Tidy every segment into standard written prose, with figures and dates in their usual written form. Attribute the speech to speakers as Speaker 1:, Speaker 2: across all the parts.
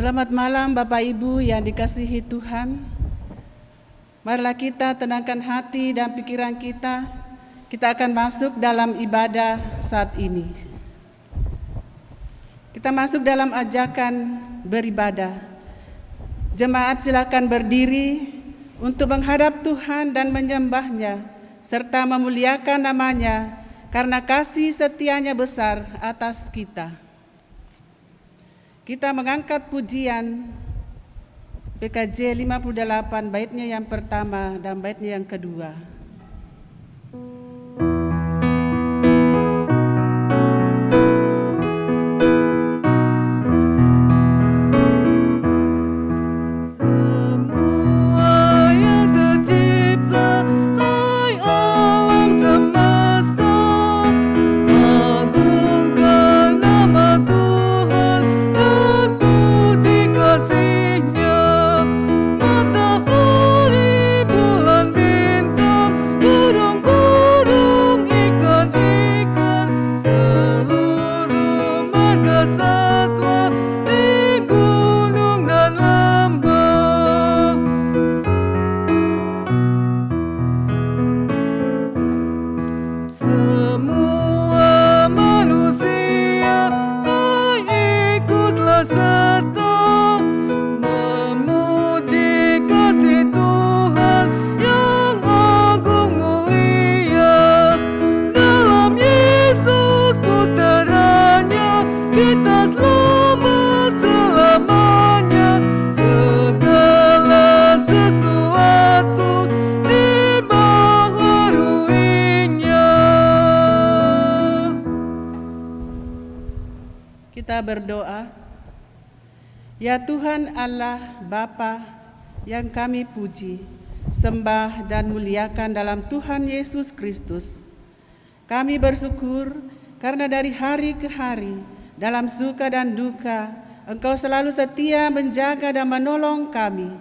Speaker 1: Selamat malam Bapak Ibu yang dikasihi Tuhan. Marilah kita tenangkan hati dan pikiran kita. Kita akan masuk dalam ibadah saat ini. Kita masuk dalam ajakan beribadah. Jemaat silakan berdiri untuk menghadap Tuhan dan menyembah-Nya serta memuliakan nama-Nya karena kasih setianya besar atas kita. Kita mengangkat pujian PKJ 58 baitnya yang pertama dan baitnya yang kedua. Berdoa. Ya Tuhan Allah Bapa yang kami puji, sembah dan muliakan dalam Tuhan Yesus Kristus. Kami bersyukur karena dari hari ke hari, dalam suka dan duka, Engkau selalu setia menjaga dan menolong kami.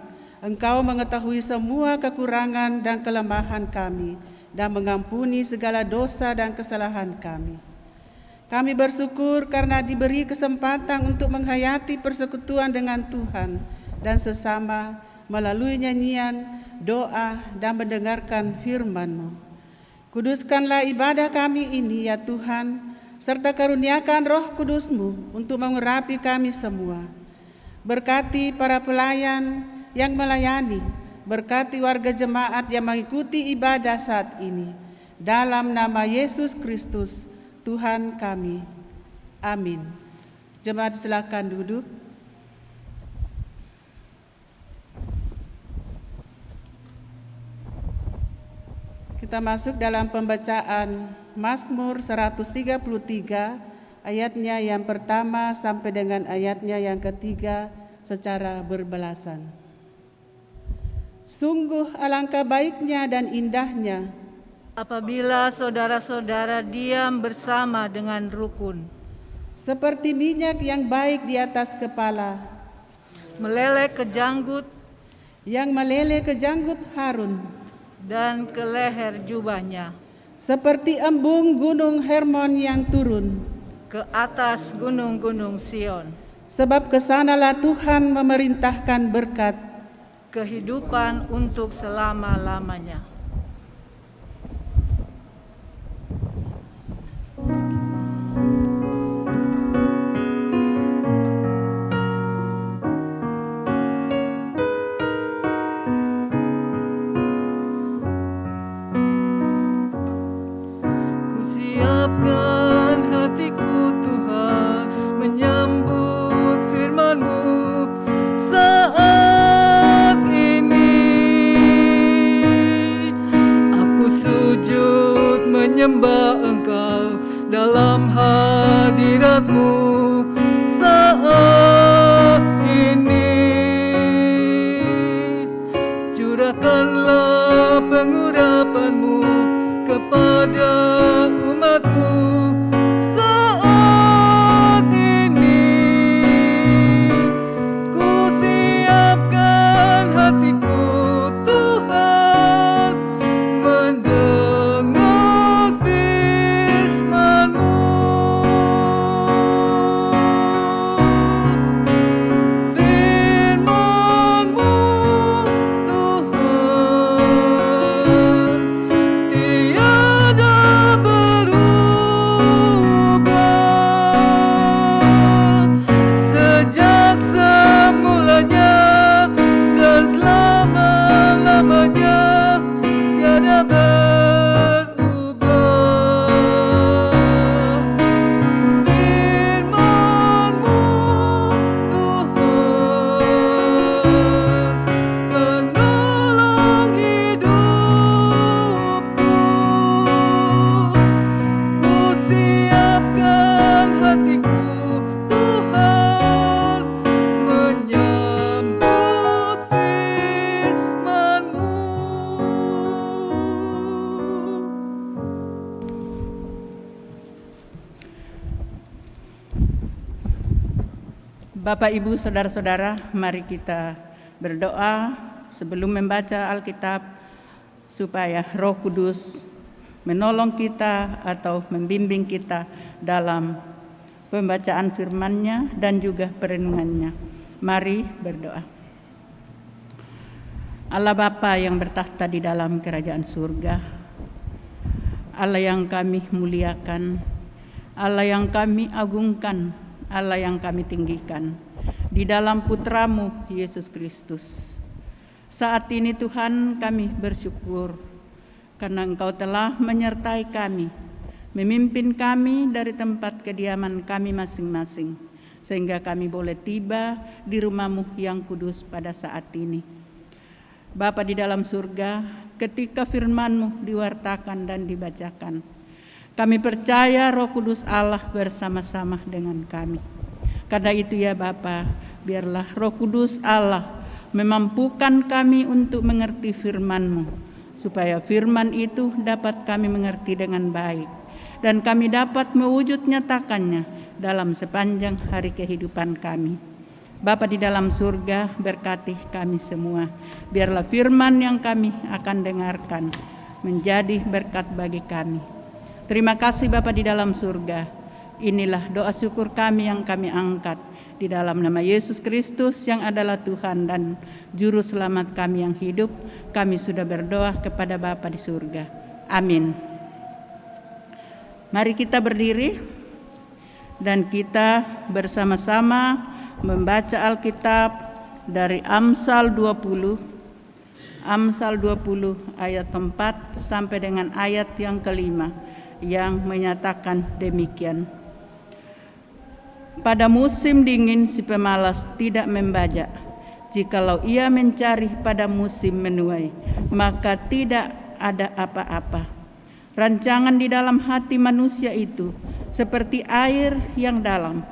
Speaker 1: Engkau mengetahui semua kekurangan dan kelemahan kami dan mengampuni segala dosa dan kesalahan kami. Kami bersyukur karena diberi kesempatan untuk menghayati persekutuan dengan Tuhan dan sesama melalui nyanyian, doa, dan mendengarkan firman-Mu. Kuduskanlah ibadah kami ini ya Tuhan, serta karuniakan Roh Kudus-Mu untuk mengurapi kami semua. Berkati para pelayan yang melayani, berkati warga jemaat yang mengikuti ibadah saat ini. Dalam nama Yesus Kristus, Tuhan kami. Amin. Jemaat silakan duduk. Kita masuk dalam pembacaan Mazmur 133 ayatnya yang pertama sampai dengan ayatnya yang ketiga secara berbelasan. Sungguh alangkah baiknya dan indahnya
Speaker 2: apabila saudara-saudara diam bersama dengan rukun,
Speaker 1: seperti minyak yang baik di atas kepala,
Speaker 2: meleleh ke janggut,
Speaker 1: yang meleleh ke janggut Harun,
Speaker 2: dan ke leher jubahnya,
Speaker 1: seperti embung gunung Hermon yang turun
Speaker 2: ke atas gunung-gunung Sion.
Speaker 1: Sebab kesanalah Tuhan memerintahkan berkat,
Speaker 2: kehidupan untuk selama-lamanya. Menyembah Engkau dalam hadirat-Mu saat ini. Curahkanlah pengurapan-Mu kepada umat-Mu saat ini. Ku siapkan hatiku Tuhan, mendengar firman-Mu.
Speaker 3: Bapak, Ibu, Saudara-saudara, mari kita berdoa sebelum membaca Alkitab supaya Roh Kudus menolong kita atau membimbing kita dalam pembacaan firman-Nya dan juga perenungannya. Mari berdoa. Allah Bapa yang bertahta di dalam kerajaan surga, Allah yang kami muliakan, Allah yang kami agungkan, Allah yang kami tinggikan di dalam Putra-Mu Yesus Kristus. Saat ini Tuhan, kami bersyukur karena Engkau telah menyertai kami, memimpin kami dari tempat kediaman kami masing-masing, sehingga kami boleh tiba di rumah-Mu yang kudus pada saat ini. Bapa di dalam surga, ketika firman-Mu diwartakan dan dibacakan, kami percaya Roh Kudus Allah bersama-sama dengan kami. Karena itu ya Bapa, biarlah Roh Kudus Allah memampukan kami untuk mengerti firman-Mu, supaya firman itu dapat kami mengerti dengan baik, dan kami dapat mewujud nyatakannya dalam sepanjang hari kehidupan kami. Bapa di dalam surga, berkati kami semua. Biarlah firman yang kami akan dengarkan menjadi berkat bagi kami. Terima kasih Bapa di dalam surga. Inilah doa syukur kami yang kami angkat di dalam nama Yesus Kristus yang adalah Tuhan dan Juru Selamat kami yang hidup. Kami sudah berdoa kepada Bapa di surga. Amin. Mari kita berdiri dan kita bersama-sama membaca Alkitab dari Amsal 20. Amsal 20 ayat 4 sampai dengan ayat yang kelima, yang menyatakan demikian. Pada musim dingin si pemalas tidak membajak. Jikalau ia mencari pada musim menuai, maka tidak ada apa-apa. Rancangan di dalam hati manusia itu seperti air yang dalam,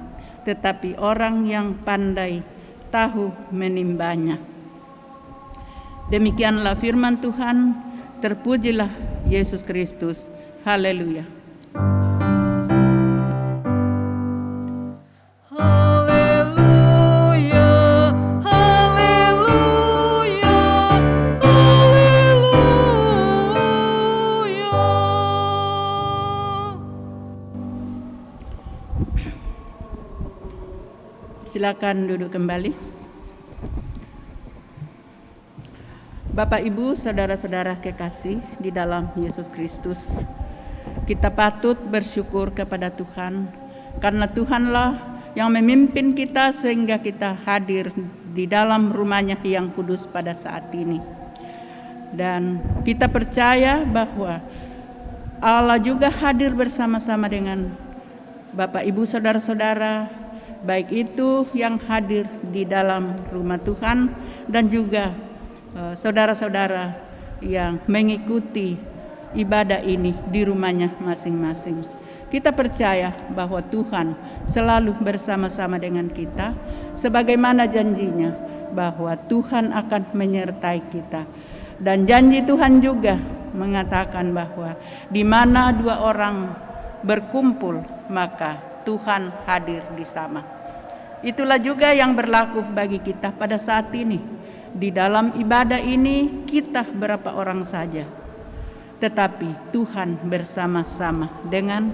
Speaker 3: tetapi orang yang pandai tahu menimbanya. Demikianlah firman Tuhan. Terpujilah Yesus Kristus. Haleluya.
Speaker 2: Haleluya, haleluya, haleluya.
Speaker 3: Silakan duduk kembali. Bapak, Ibu, saudara-saudara kekasih di dalam Yesus Kristus, kita patut bersyukur kepada Tuhan karena Tuhanlah yang memimpin kita sehingga kita hadir di dalam rumah-Nya yang kudus pada saat ini. Dan kita percaya bahwa Allah juga hadir bersama-sama dengan Bapak, Ibu, saudara-saudara, baik itu yang hadir di dalam rumah Tuhan dan juga saudara-saudara yang mengikuti ibadah ini di rumahnya masing-masing. Kita percaya bahwa Tuhan selalu bersama-sama dengan kita, sebagaimana janjinya bahwa Tuhan akan menyertai kita. Dan janji Tuhan juga mengatakan bahwa di mana dua orang berkumpul, maka Tuhan hadir di sana. Itulah juga yang berlaku bagi kita pada saat ini. Di dalam ibadah ini kita berapa orang saja, tetapi Tuhan bersama-sama dengan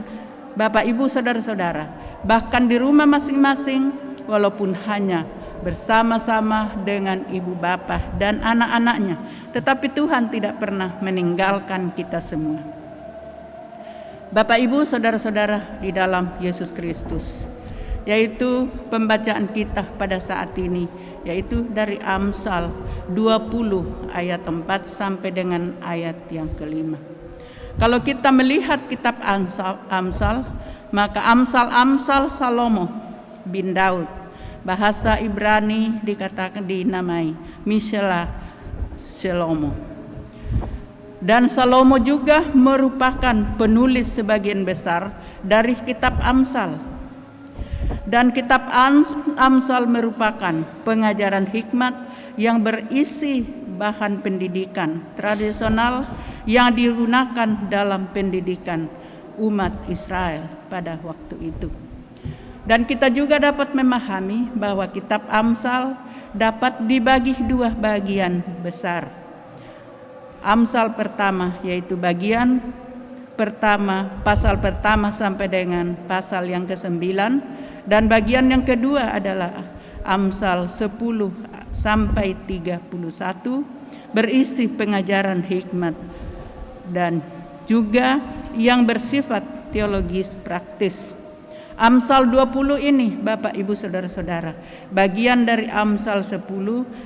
Speaker 3: Bapak, Ibu, saudara-saudara, bahkan di rumah masing-masing, walaupun hanya bersama-sama dengan ibu bapa dan anak-anaknya, tetapi Tuhan tidak pernah meninggalkan kita semua. Bapak, Ibu, saudara-saudara di dalam Yesus Kristus, yaitu pembacaan kita pada saat ini, yaitu dari Amsal 20 ayat 4 sampai dengan ayat yang kelima. Kalau kita melihat kitab Amsal, maka Amsal Salomo bin Daud, bahasa Ibrani dikatakan dinamai Mishelah Salomo. Dan Salomo juga merupakan penulis sebagian besar dari kitab Amsal. Dan kitab Amsal merupakan pengajaran hikmat yang berisi bahan pendidikan tradisional yang digunakan dalam pendidikan umat Israel pada waktu itu. Dan kita juga dapat memahami bahwa kitab Amsal dapat dibagi dua bagian besar. Amsal pertama yaitu bagian pertama, pasal pertama sampai dengan pasal yang ke-9, dan bagian yang kedua adalah Amsal 10 sampai 31 berisi pengajaran hikmat dan juga yang bersifat teologis praktis. Amsal 20 ini Bapak Ibu Saudara-saudara, bagian dari Amsal 10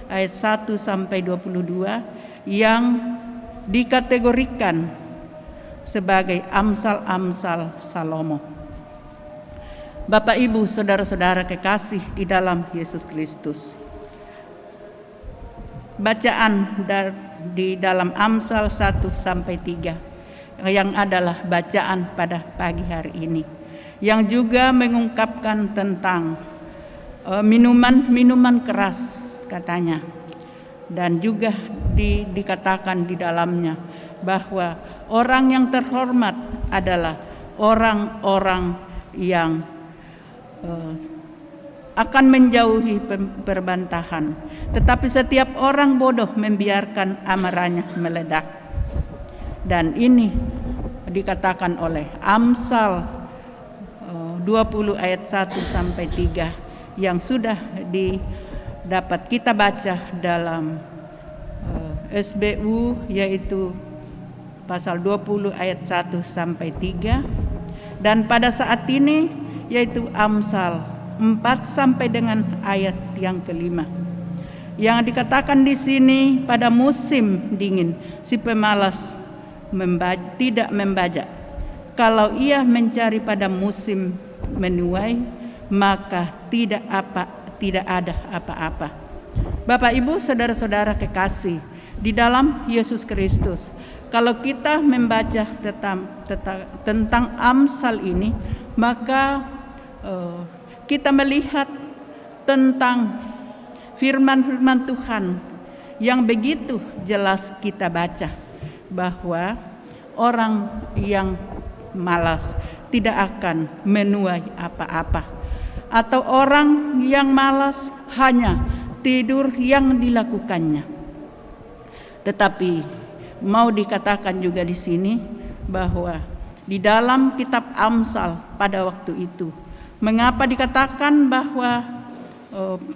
Speaker 3: ayat 1 sampai 22 yang dikategorikan sebagai Amsal-Amsal Salomo. Bapak Ibu Saudara-saudara kekasih di dalam Yesus Kristus, bacaan di dalam Amsal 1 sampai 3 yang adalah bacaan pada pagi hari ini, yang juga mengungkapkan tentang minuman keras katanya, dan juga dikatakan di dalamnya bahwa orang yang terhormat adalah orang-orang yang akan menjauhi perbantahan, tetapi setiap orang bodoh membiarkan amarahnya meledak. Dan ini dikatakan oleh Amsal 20 ayat 1 sampai 3 yang sudah dapat kita baca dalam SBU, yaitu pasal 20 ayat 1 sampai 3, dan pada saat ini yaitu Amsal 4 sampai dengan ayat yang ke-5. Yang dikatakan di sini, pada musim dingin si pemalas tidak membajak. Kalau ia mencari pada musim menuai, maka tidak ada apa-apa. Bapak Ibu Saudara-saudara kekasih di dalam Yesus Kristus, kalau kita membaca tentang Amsal ini, maka kita melihat tentang firman-firman Tuhan yang begitu jelas kita baca, bahwa orang yang malas tidak akan menuai apa-apa, atau orang yang malas hanya tidur yang dilakukannya. Tetapi mau dikatakan juga di sini bahwa di dalam kitab Amsal pada waktu itu, mengapa dikatakan bahwa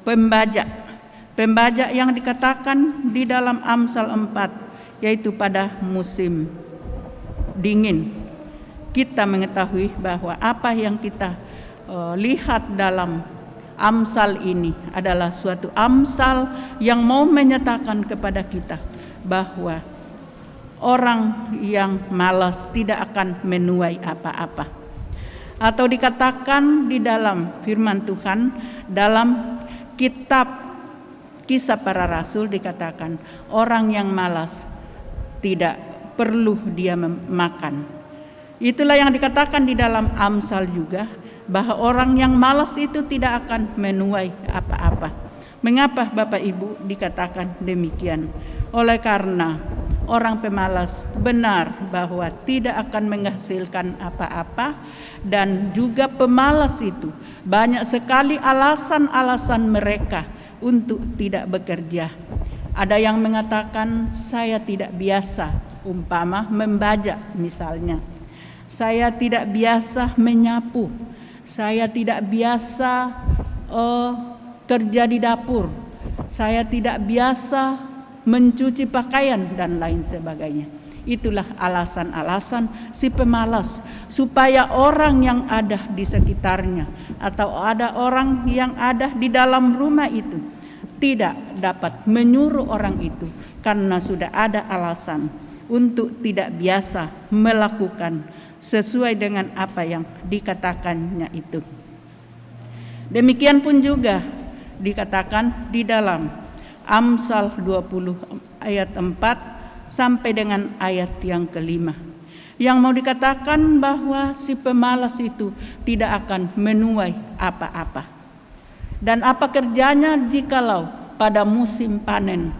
Speaker 3: pembajak yang dikatakan di dalam Amsal 4 yaitu pada musim dingin. Kita mengetahui bahwa apa yang kita lihat dalam Amsal ini adalah suatu Amsal yang mau menyatakan kepada kita bahwa orang yang malas tidak akan menuai apa-apa. Atau dikatakan di dalam firman Tuhan dalam kitab Kisah Para Rasul, dikatakan orang yang malas tidak perlu dia makan. Itulah yang dikatakan di dalam Amsal juga, bahwa orang yang malas itu tidak akan menuai apa-apa. Mengapa Bapak Ibu dikatakan demikian? Oleh karena orang pemalas benar bahwa tidak akan menghasilkan apa-apa, dan juga pemalas itu banyak sekali alasan-alasan mereka untuk tidak bekerja. Ada yang mengatakan saya tidak biasa, umpama membajak misalnya. Saya tidak biasa menyapu. Saya tidak biasa kerja di dapur. Saya tidak biasa mencuci pakaian dan lain sebagainya. Itulah alasan-alasan si pemalas, supaya orang yang ada di sekitarnya atau ada orang yang ada di dalam rumah itu tidak dapat menyuruh orang itu, karena sudah ada alasan untuk tidak biasa melakukan sesuai dengan apa yang dikatakannya itu. Demikian pun juga dikatakan di dalam Amsal 20 ayat 4 sampai dengan ayat yang ke-5, yang mau dikatakan bahwa si pemalas itu tidak akan menuai apa-apa. Dan apa kerjanya jikalau pada musim panen?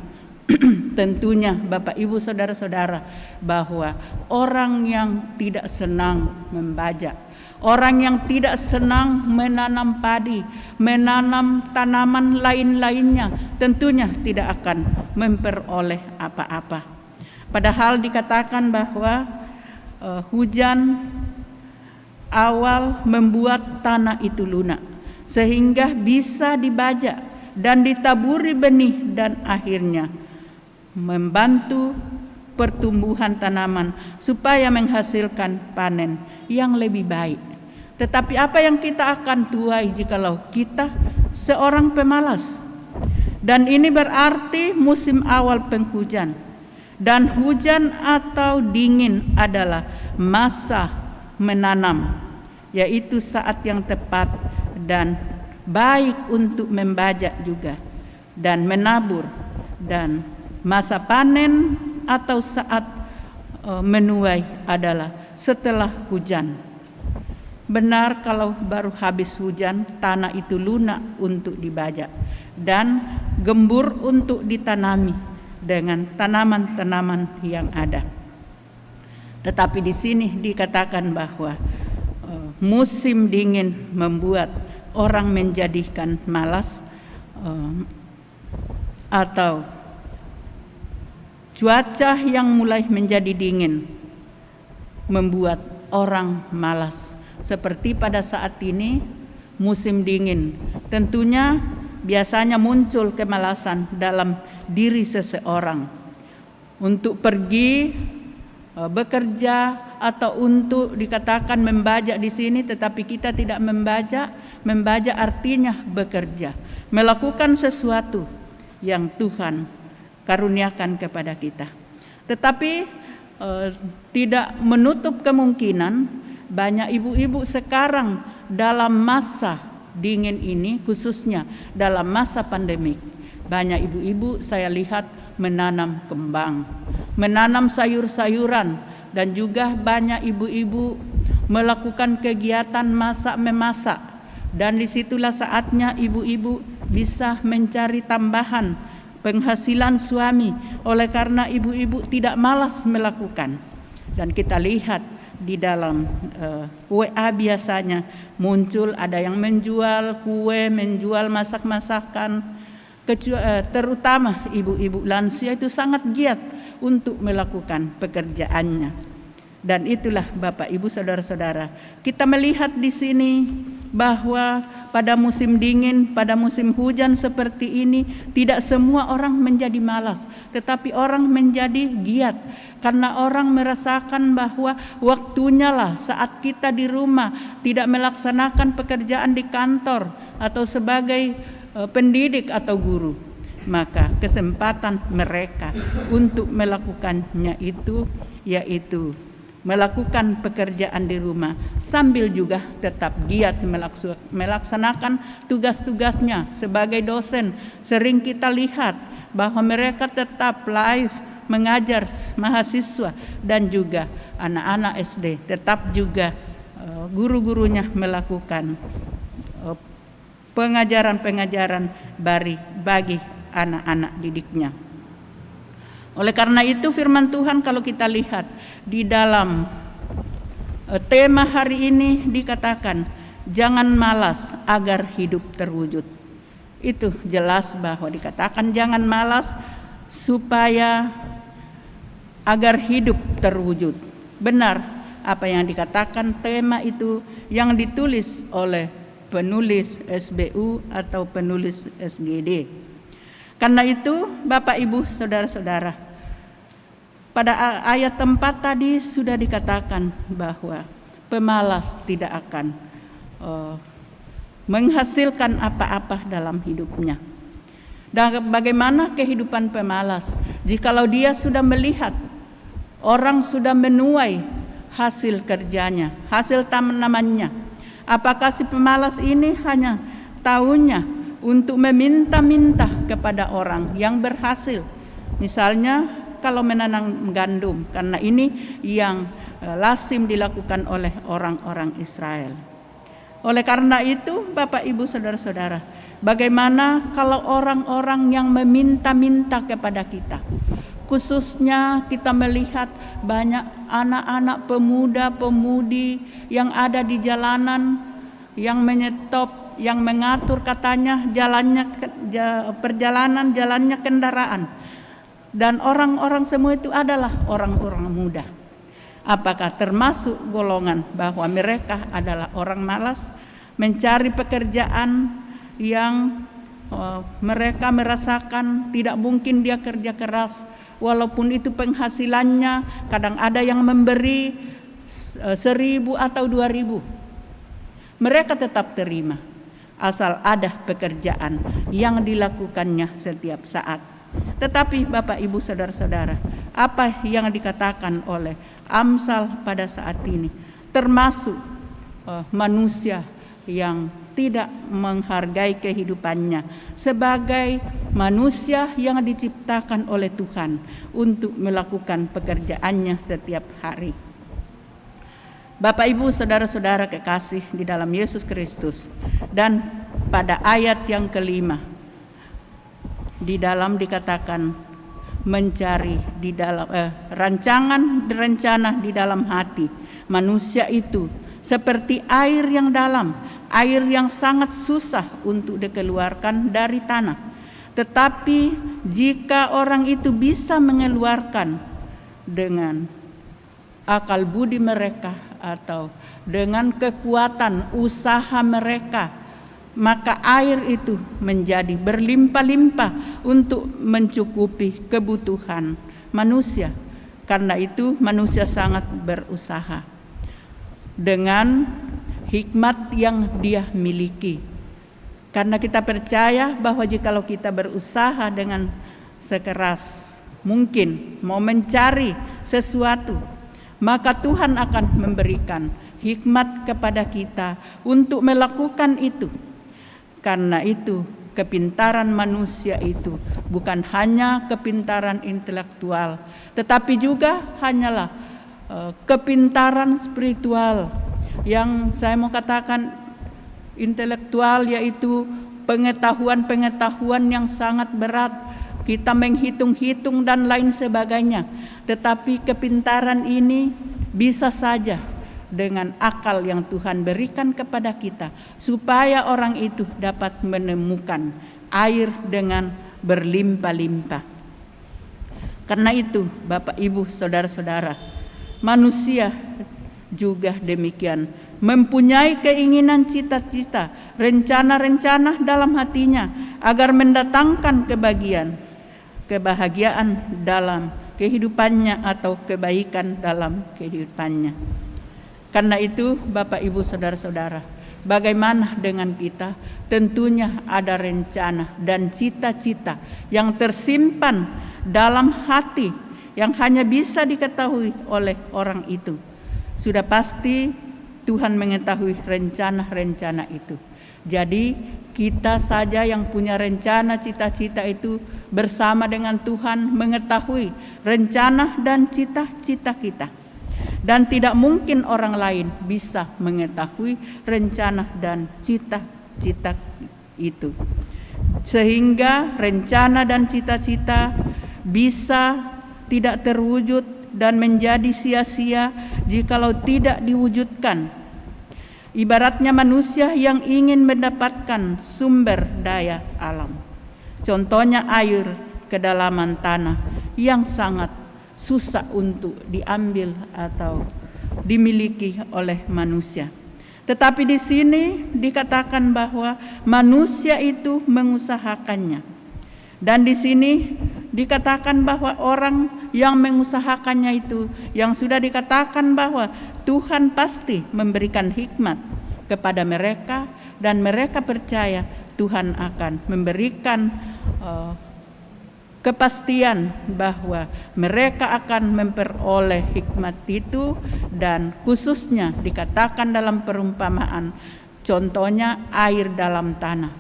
Speaker 3: Tentunya Bapak Ibu Saudara-saudara, bahwa orang yang tidak senang membajak, Orang yang tidak senang menanam padi, menanam tanaman lain-lainnya, tentunya tidak akan memperoleh apa-apa. Padahal dikatakan bahwa hujan awal membuat tanah itu lunak, sehingga bisa dibajak dan ditaburi benih, dan akhirnya membantu pertumbuhan tanaman supaya menghasilkan panen yang lebih baik. Tetapi apa yang kita akan tuai jikalau kita seorang pemalas? Dan ini berarti musim awal penghujan. Dan hujan atau dingin adalah masa menanam, yaitu saat yang tepat dan baik untuk membajak juga dan menabur. Dan masa panen atau saat menuai adalah setelah hujan. Benar, kalau baru habis hujan, tanah itu lunak untuk dibajak dan gembur untuk ditanami dengan tanaman-tanaman yang ada. Tetapi di sini dikatakan bahwa musim dingin membuat orang menjadikan malas, atau cuaca yang mulai menjadi dingin membuat orang malas. Seperti pada saat ini musim dingin, tentunya biasanya muncul kemalasan dalam diri seseorang untuk pergi bekerja atau untuk dikatakan membajak di sini, tetapi kita tidak membajak. Membajak artinya bekerja, melakukan sesuatu yang Tuhan karuniakan kepada kita. Tetapi tidak menutup kemungkinan banyak ibu-ibu sekarang dalam masa dingin ini, khususnya dalam masa pandemik, banyak ibu-ibu saya lihat menanam kembang, menanam sayur-sayuran, dan juga banyak ibu-ibu melakukan kegiatan masak-memasak. Dan disitulah saatnya ibu-ibu bisa mencari tambahan penghasilan suami, oleh karena ibu-ibu tidak malas melakukan. Dan kita lihat di dalam WA biasanya muncul ada yang menjual kue, menjual masak-masakan, terutama ibu-ibu lansia itu sangat giat untuk melakukan pekerjaannya. Dan itulah Bapak Ibu saudara-saudara, kita melihat di sini bahwa pada musim dingin, pada musim hujan seperti ini, tidak semua orang menjadi malas, tetapi orang menjadi giat. Karena orang merasakan bahwa waktunya lah saat kita di rumah tidak melaksanakan pekerjaan di kantor atau sebagai pendidik atau guru, maka kesempatan mereka untuk melakukannya itu yaitu melakukan pekerjaan di rumah sambil juga tetap giat melaksanakan tugas-tugasnya sebagai dosen. Sering kita lihat bahwa mereka tetap live mengajar mahasiswa dan juga anak-anak SD, tetap juga guru-gurunya melakukan pengajaran-pengajaran bagi anak-anak didiknya. Oleh karena itu firman Tuhan kalau kita lihat di dalam tema hari ini dikatakan jangan malas agar hidup terwujud. Itu jelas bahwa dikatakan jangan malas supaya agar hidup terwujud. Benar apa yang dikatakan tema itu yang ditulis oleh penulis SBU atau penulis SGD. Karena itu Bapak Ibu saudara-saudara, pada ayat 4 tadi sudah dikatakan bahwa pemalas tidak akan menghasilkan apa-apa dalam hidupnya. Dan bagaimana kehidupan pemalas jikalau dia sudah melihat orang sudah menuai hasil kerjanya, hasil tanamannya? Apakah si pemalas ini hanya tahunya untuk meminta-minta kepada orang yang berhasil? Misalnya kalau menanam gandum, karena ini yang lazim dilakukan oleh orang-orang Israel. Oleh karena itu Bapak Ibu saudara-saudara, bagaimana kalau orang-orang yang meminta-minta kepada kita, Khususnya kita melihat banyak anak-anak pemuda-pemudi yang ada di jalanan, yang menyetop, yang mengatur katanya jalannya kendaraan. Dan orang-orang semua itu adalah orang-orang muda. Apakah termasuk golongan bahwa mereka adalah orang malas, mencari pekerjaan yang mereka merasakan tidak mungkin dia kerja keras, walaupun itu penghasilannya kadang ada yang memberi 1.000 atau 2.000. Mereka tetap terima asal ada pekerjaan yang dilakukannya setiap saat. Tetapi Bapak Ibu Saudara-saudara, apa yang dikatakan oleh Amsal pada saat ini termasuk manusia yang tidak menghargai kehidupannya sebagai manusia yang diciptakan oleh Tuhan untuk melakukan pekerjaannya setiap hari. Bapak Ibu Saudara-saudara kekasih di dalam Yesus Kristus, dan pada ayat yang kelima di dalam dikatakan mencari di dalam rencana di dalam hati manusia itu seperti air yang dalam, air yang sangat susah untuk dikeluarkan dari tanah. Tetapi jika orang itu bisa mengeluarkan dengan akal budi mereka atau dengan kekuatan usaha mereka, maka air itu menjadi berlimpah-limpah untuk mencukupi kebutuhan manusia. Karena itu manusia sangat berusaha dengan hikmat yang dia miliki. Karena kita percaya bahwa jikalau kita berusaha dengan sekeras mungkin mau mencari sesuatu, maka Tuhan akan memberikan hikmat kepada kita untuk melakukan itu. Karena itu kepintaran manusia itu bukan hanya kepintaran intelektual, tetapi juga hanyalah kepintaran spiritual. Yang saya mau katakan intelektual yaitu pengetahuan-pengetahuan yang sangat berat, kita menghitung-hitung dan lain sebagainya. Tetapi kepintaran ini bisa saja dengan akal yang Tuhan berikan kepada kita, supaya orang itu dapat menemukan air dengan berlimpah-limpah. Karena itu Bapak Ibu Saudara-saudara, manusia juga demikian, mempunyai keinginan, cita-cita, rencana-rencana dalam hatinya agar mendatangkan kebahagiaan dalam kehidupannya atau kebaikan dalam kehidupannya. Karena itu Bapak Ibu Saudara-saudara, bagaimana dengan kita? Tentunya ada rencana dan cita-cita yang tersimpan dalam hati yang hanya bisa diketahui oleh orang itu. Sudah pasti Tuhan mengetahui rencana-rencana itu. Jadi kita saja yang punya rencana cita-cita itu bersama dengan Tuhan mengetahui rencana dan cita-cita kita. Dan tidak mungkin orang lain bisa mengetahui rencana dan cita-cita itu. Sehingga rencana dan cita-cita bisa tidak terwujud dan menjadi sia-sia jikalau tidak diwujudkan. Ibaratnya manusia yang ingin mendapatkan sumber daya alam. Contohnya air kedalaman tanah yang sangat susah untuk diambil atau dimiliki oleh manusia. Tetapi di sini dikatakan bahwa manusia itu mengusahakannya. Dan di sini dikatakan bahwa orang yang mengusahakannya itu, yang sudah dikatakan bahwa Tuhan pasti memberikan hikmat kepada mereka, dan mereka percaya Tuhan akan memberikan kepastian bahwa mereka akan memperoleh hikmat itu. Dan khususnya dikatakan dalam perumpamaan, contohnya air dalam tanah,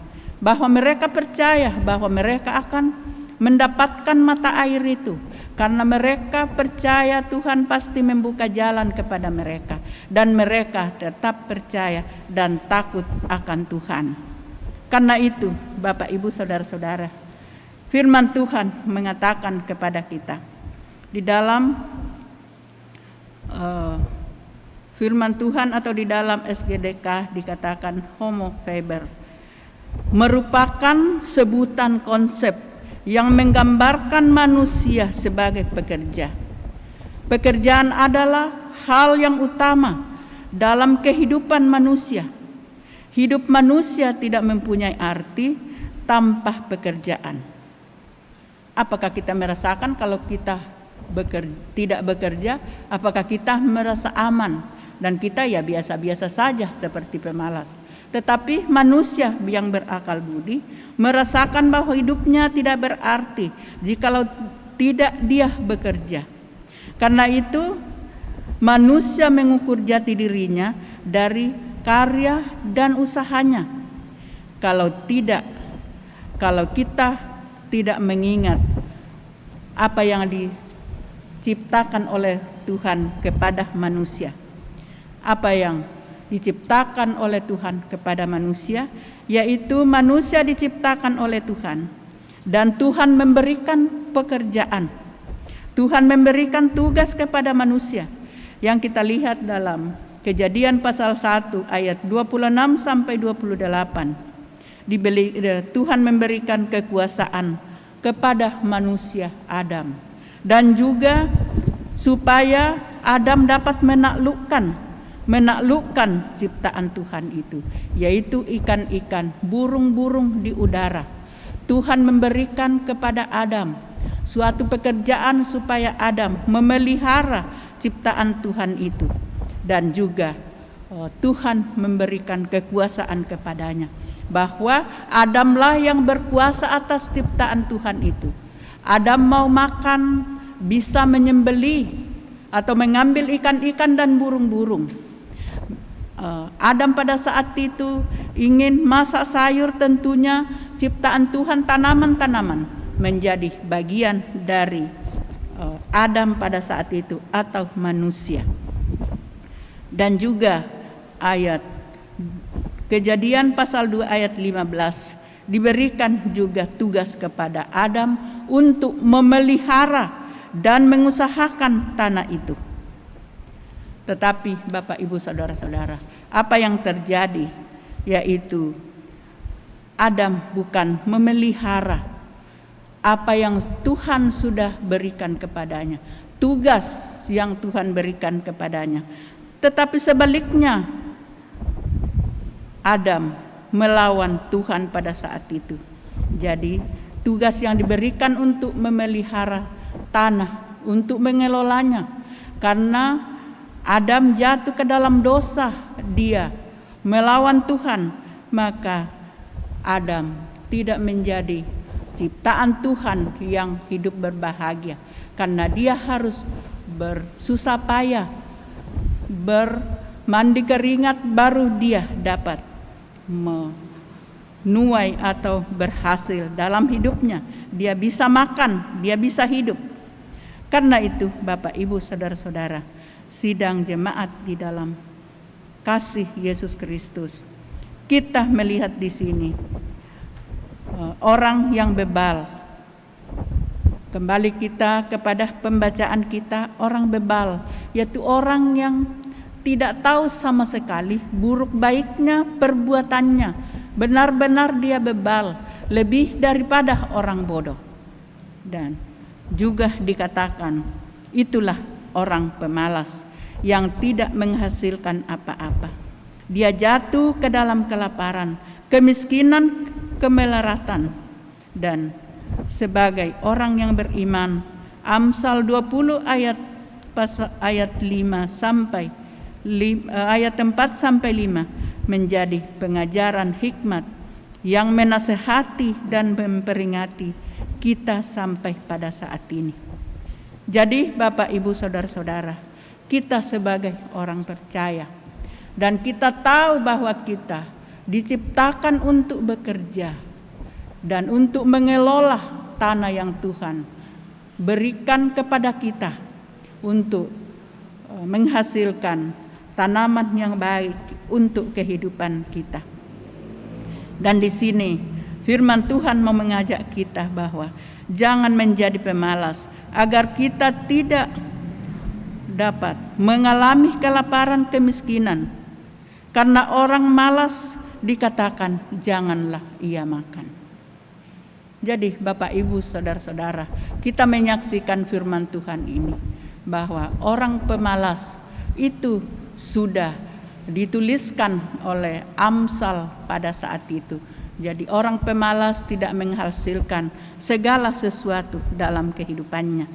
Speaker 3: bahwa mereka percaya bahwa mereka akan mendapatkan mata air itu, karena mereka percaya Tuhan pasti membuka jalan kepada mereka, dan mereka tetap percaya dan takut akan Tuhan. Karena itu Bapak Ibu Saudara-saudara, firman Tuhan mengatakan kepada kita Di dalam firman Tuhan atau di dalam SGDK dikatakan homo faber merupakan sebutan konsep yang menggambarkan manusia sebagai pekerja. Pekerjaan adalah hal yang utama dalam kehidupan manusia. Hidup manusia tidak mempunyai arti tanpa pekerjaan. Apakah kita merasakan kalau kita tidak bekerja, apakah kita merasa aman? Dan kita ya biasa-biasa saja seperti pemalas. Tetapi manusia yang berakal budi merasakan bahwa hidupnya tidak berarti jikalau tidak dia bekerja. Karena itu manusia mengukur jati dirinya dari karya dan usahanya. Kalau kita tidak mengingat apa yang diciptakan oleh Tuhan kepada manusia. Apa yang diciptakan oleh Tuhan kepada manusia, yaitu manusia diciptakan oleh Tuhan. Dan Tuhan memberikan pekerjaan. Tuhan memberikan tugas kepada manusia. Yang kita lihat dalam Kejadian pasal 1 ayat 26 sampai 28. Tuhan memberikan kekuasaan kepada manusia Adam. Dan juga supaya Adam dapat menaklukkan ciptaan Tuhan itu, yaitu ikan-ikan, burung-burung di udara. Tuhan memberikan kepada Adam suatu pekerjaan supaya Adam memelihara ciptaan Tuhan itu. Dan juga Tuhan memberikan kekuasaan kepadanya, bahwa Adamlah yang berkuasa atas ciptaan Tuhan itu. Adam mau makan bisa menyembelih atau mengambil ikan-ikan dan burung-burung. Adam pada saat itu ingin masak sayur, tentunya ciptaan Tuhan, tanaman-tanaman menjadi bagian dari Adam pada saat itu atau manusia. Dan juga ayat Kejadian pasal 2 ayat 15 diberikan juga tugas kepada Adam untuk memelihara dan mengusahakan tanah itu. Tetapi Bapak Ibu saudara-saudara, apa yang terjadi yaitu Adam bukan memelihara apa yang Tuhan sudah berikan kepadanya, tugas yang Tuhan berikan kepadanya. Tetapi sebaliknya, Adam melawan Tuhan pada saat itu. Jadi tugas yang diberikan untuk memelihara tanah, untuk mengelolanya. Karena Adam jatuh ke dalam dosa, dia melawan Tuhan, maka Adam tidak menjadi ciptaan Tuhan yang hidup berbahagia. Karena dia harus bersusah payah, bermandi keringat, baru dia dapat menuai atau berhasil dalam hidupnya. Dia bisa makan, dia bisa hidup. Karena itu Bapak Ibu saudara-saudara, sidang jemaat di dalam kasih Yesus Kristus, kita melihat di sini orang yang bebal. Kembali kita kepada pembacaan kita, orang bebal yaitu orang yang tidak tahu sama sekali buruk baiknya perbuatannya. Benar-benar dia bebal, lebih daripada orang bodoh. Dan juga dikatakan itulah orang pemalas yang tidak menghasilkan apa-apa. Dia jatuh ke dalam kelaparan, kemiskinan, kemelaratan. Dan sebagai orang yang beriman, Amsal 20 ayat 5 sampai ayat 4 sampai 5 menjadi pengajaran hikmat yang menasehati dan memperingati kita sampai pada saat ini. Jadi Bapak Ibu saudara-saudara, kita sebagai orang percaya dan kita tahu bahwa kita diciptakan untuk bekerja dan untuk mengelola tanah yang Tuhan berikan kepada kita untuk menghasilkan tanaman yang baik untuk kehidupan kita. Dan di sini firman Tuhan mau mengajak kita bahwa jangan menjadi pemalas, agar kita tidak dapat mengalami kelaparan, kemiskinan. Karena orang malas dikatakan janganlah ia makan. Jadi Bapak Ibu saudara-saudara, kita menyaksikan firman Tuhan ini bahwa orang pemalas itu sudah dituliskan oleh Amsal pada saat itu. Jadi orang pemalas tidak menghasilkan segala sesuatu dalam kehidupannya.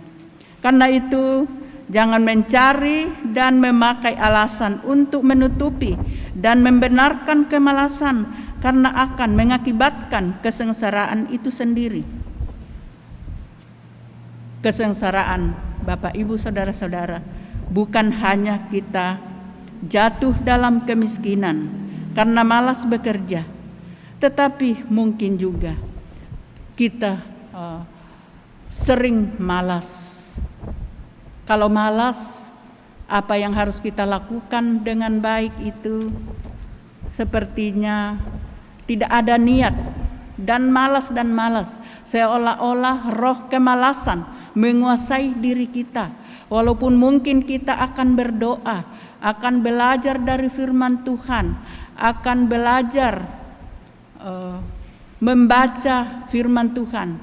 Speaker 3: Karena itu jangan mencari dan memakai alasan untuk menutupi dan membenarkan kemalasan, karena akan mengakibatkan kesengsaraan itu sendiri. Kesengsaraan, Bapak Ibu saudara-saudara, bukan hanya kita jatuh dalam kemiskinan karena malas bekerja, tetapi mungkin juga kita sering malas. Kalau malas, apa yang harus kita lakukan dengan baik itu sepertinya tidak ada niat, dan malas, seolah-olah roh kemalasan menguasai diri kita. Walaupun mungkin kita akan berdoa, akan belajar dari firman Tuhan, akan belajar membaca firman Tuhan.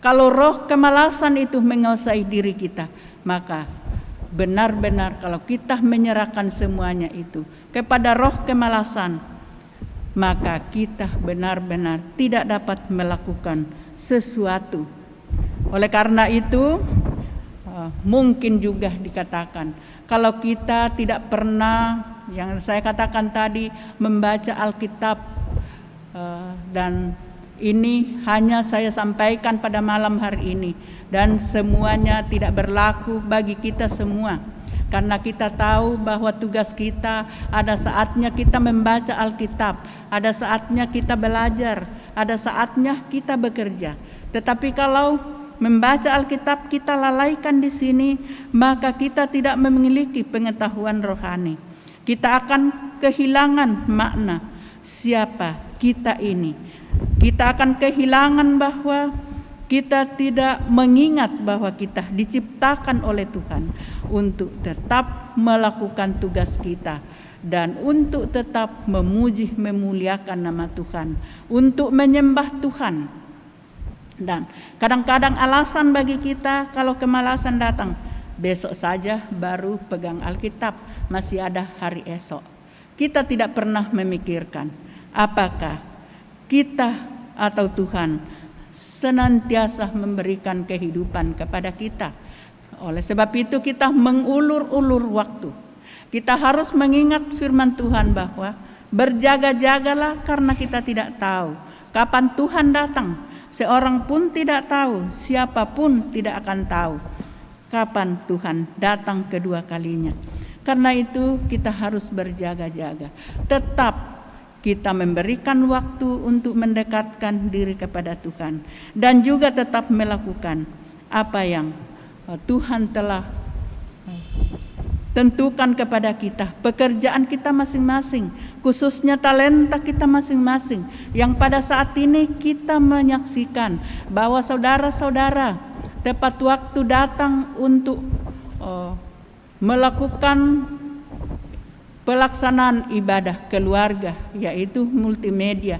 Speaker 3: Kalau roh kemalasan itu menguasai diri kita, maka benar-benar kalau kita menyerahkan semuanya itu kepada roh kemalasan, maka kita benar-benar tidak dapat melakukan sesuatu. Oleh karena itu, mungkin juga dikatakan kalau kita tidak pernah, yang saya katakan tadi, membaca Alkitab, dan ini hanya saya sampaikan pada malam hari ini, dan semuanya tidak berlaku bagi kita semua, karena kita tahu bahwa tugas kita ada saatnya kita membaca Alkitab, ada saatnya kita belajar, ada saatnya kita bekerja. Tetapi kalau membaca Alkitab kita lalaikan di sini, maka kita tidak memiliki pengetahuan rohani. Kita akan kehilangan makna siapa kita ini. Kita akan kehilangan bahwa kita tidak mengingat bahwa kita diciptakan oleh Tuhan untuk tetap melakukan tugas kita dan untuk tetap memuji, memuliakan nama Tuhan, untuk menyembah Tuhan. Dan kadang-kadang alasan bagi kita kalau kemalasan datang, besok saja baru pegang Alkitab, masih ada hari esok. Kita tidak pernah memikirkan apakah kita atau Tuhan senantiasa memberikan kehidupan kepada kita. Oleh sebab itu kita mengulur-ulur waktu. Kita harus mengingat firman Tuhan bahwa berjaga-jagalah, karena kita tidak tahu kapan Tuhan datang. Seorang pun tidak tahu, siapapun tidak akan tahu kapan Tuhan datang kedua kalinya. Karena itu kita harus berjaga-jaga. Tetap kita memberikan waktu untuk mendekatkan diri kepada Tuhan, dan juga tetap melakukan apa yang Tuhan telah tentukan kepada kita, pekerjaan kita masing-masing, khususnya talenta kita masing-masing, yang pada saat ini kita menyaksikan bahwa saudara-saudara tepat waktu datang untuk melakukan pelaksanaan ibadah keluarga, yaitu multimedia,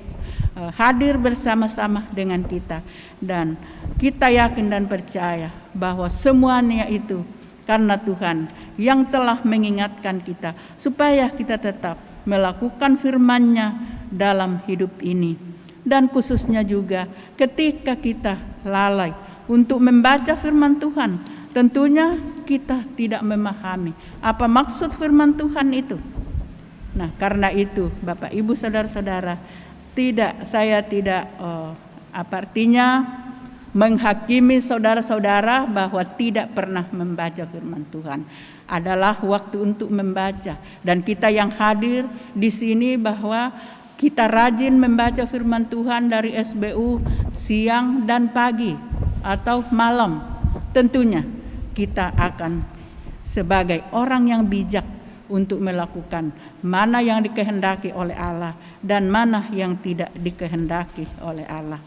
Speaker 3: hadir bersama-sama dengan kita. Dan kita yakin dan percaya bahwa semuanya itu karena Tuhan yang telah mengingatkan kita supaya kita tetap melakukan firman-Nya dalam hidup ini. Dan khususnya juga ketika kita lalai untuk membaca firman Tuhan, tentunya kita tidak memahami apa maksud firman Tuhan itu. Nah, karena itu Bapak Ibu saudara-saudara, saya tidak artinya menghakimi saudara-saudara bahwa tidak pernah membaca firman Tuhan. Adalah waktu untuk membaca, dan kita yang hadir di sini bahwa kita rajin membaca firman Tuhan dari SBU siang dan pagi atau malam. Tentunya kita akan sebagai orang yang bijak untuk melakukan mana yang dikehendaki oleh Allah dan mana yang tidak dikehendaki oleh Allah.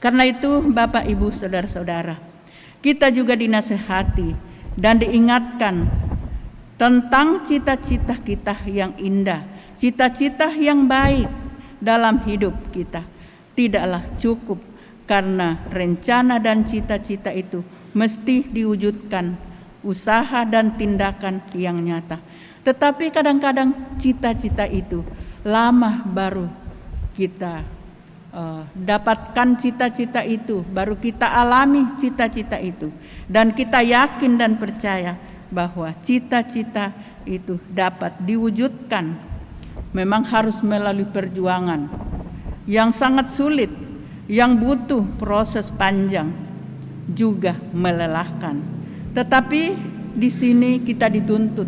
Speaker 3: Karena itu Bapak Ibu saudara-saudara, kita juga dinasehati dan diingatkan tentang cita-cita kita yang indah, cita-cita yang baik dalam hidup kita. Tidaklah cukup karena rencana dan cita-cita itu mesti diwujudkan usaha dan tindakan yang nyata. Tetapi kadang-kadang cita-cita itu lama baru kita dapatkan cita-cita itu, baru kita alami cita-cita itu, dan kita yakin dan percaya bahwa cita-cita itu dapat diwujudkan. Memang harus melalui perjuangan yang sangat sulit, yang butuh proses panjang, juga melelahkan. Tetapi di sini kita dituntut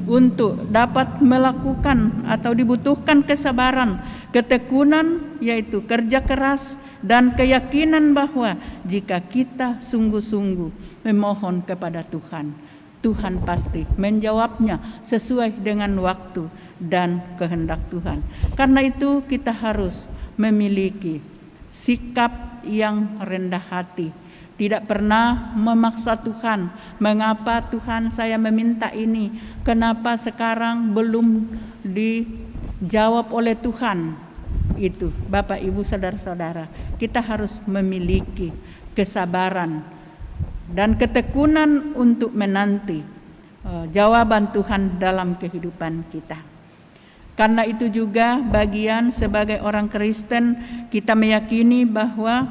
Speaker 3: untuk dapat melakukan atau dibutuhkan kesabaran, ketekunan, yaitu kerja keras dan keyakinan bahwa jika kita sungguh-sungguh memohon kepada Tuhan, Tuhan pasti menjawabnya sesuai dengan waktu dan kehendak Tuhan. Karena itu kita harus memiliki sikap yang rendah hati, tidak pernah memaksa Tuhan. Mengapa Tuhan saya meminta ini? Kenapa sekarang belum dijawab oleh Tuhan? Itu Bapak Ibu saudara-saudara, kita harus memiliki kesabaran dan ketekunan untuk menanti jawaban Tuhan dalam kehidupan kita. Karena itu juga bagian sebagai orang Kristen, kita meyakini bahwa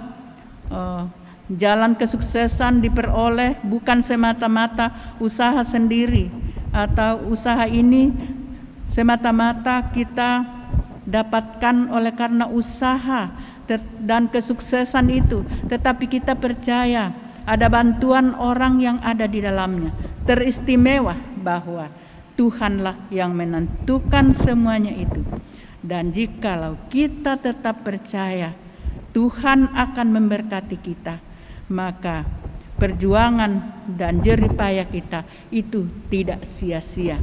Speaker 3: jalan kesuksesan diperoleh bukan semata-mata usaha sendiri, atau usaha ini semata-mata kita dapatkan oleh karena usaha dan kesuksesan itu, tetapi kita percaya ada bantuan orang yang ada di dalamnya. Teristimewa bahwa Tuhanlah yang menentukan semuanya itu. Dan jikalau kita tetap percaya Tuhan akan memberkati kita, maka perjuangan dan jerih payah kita itu tidak sia-sia.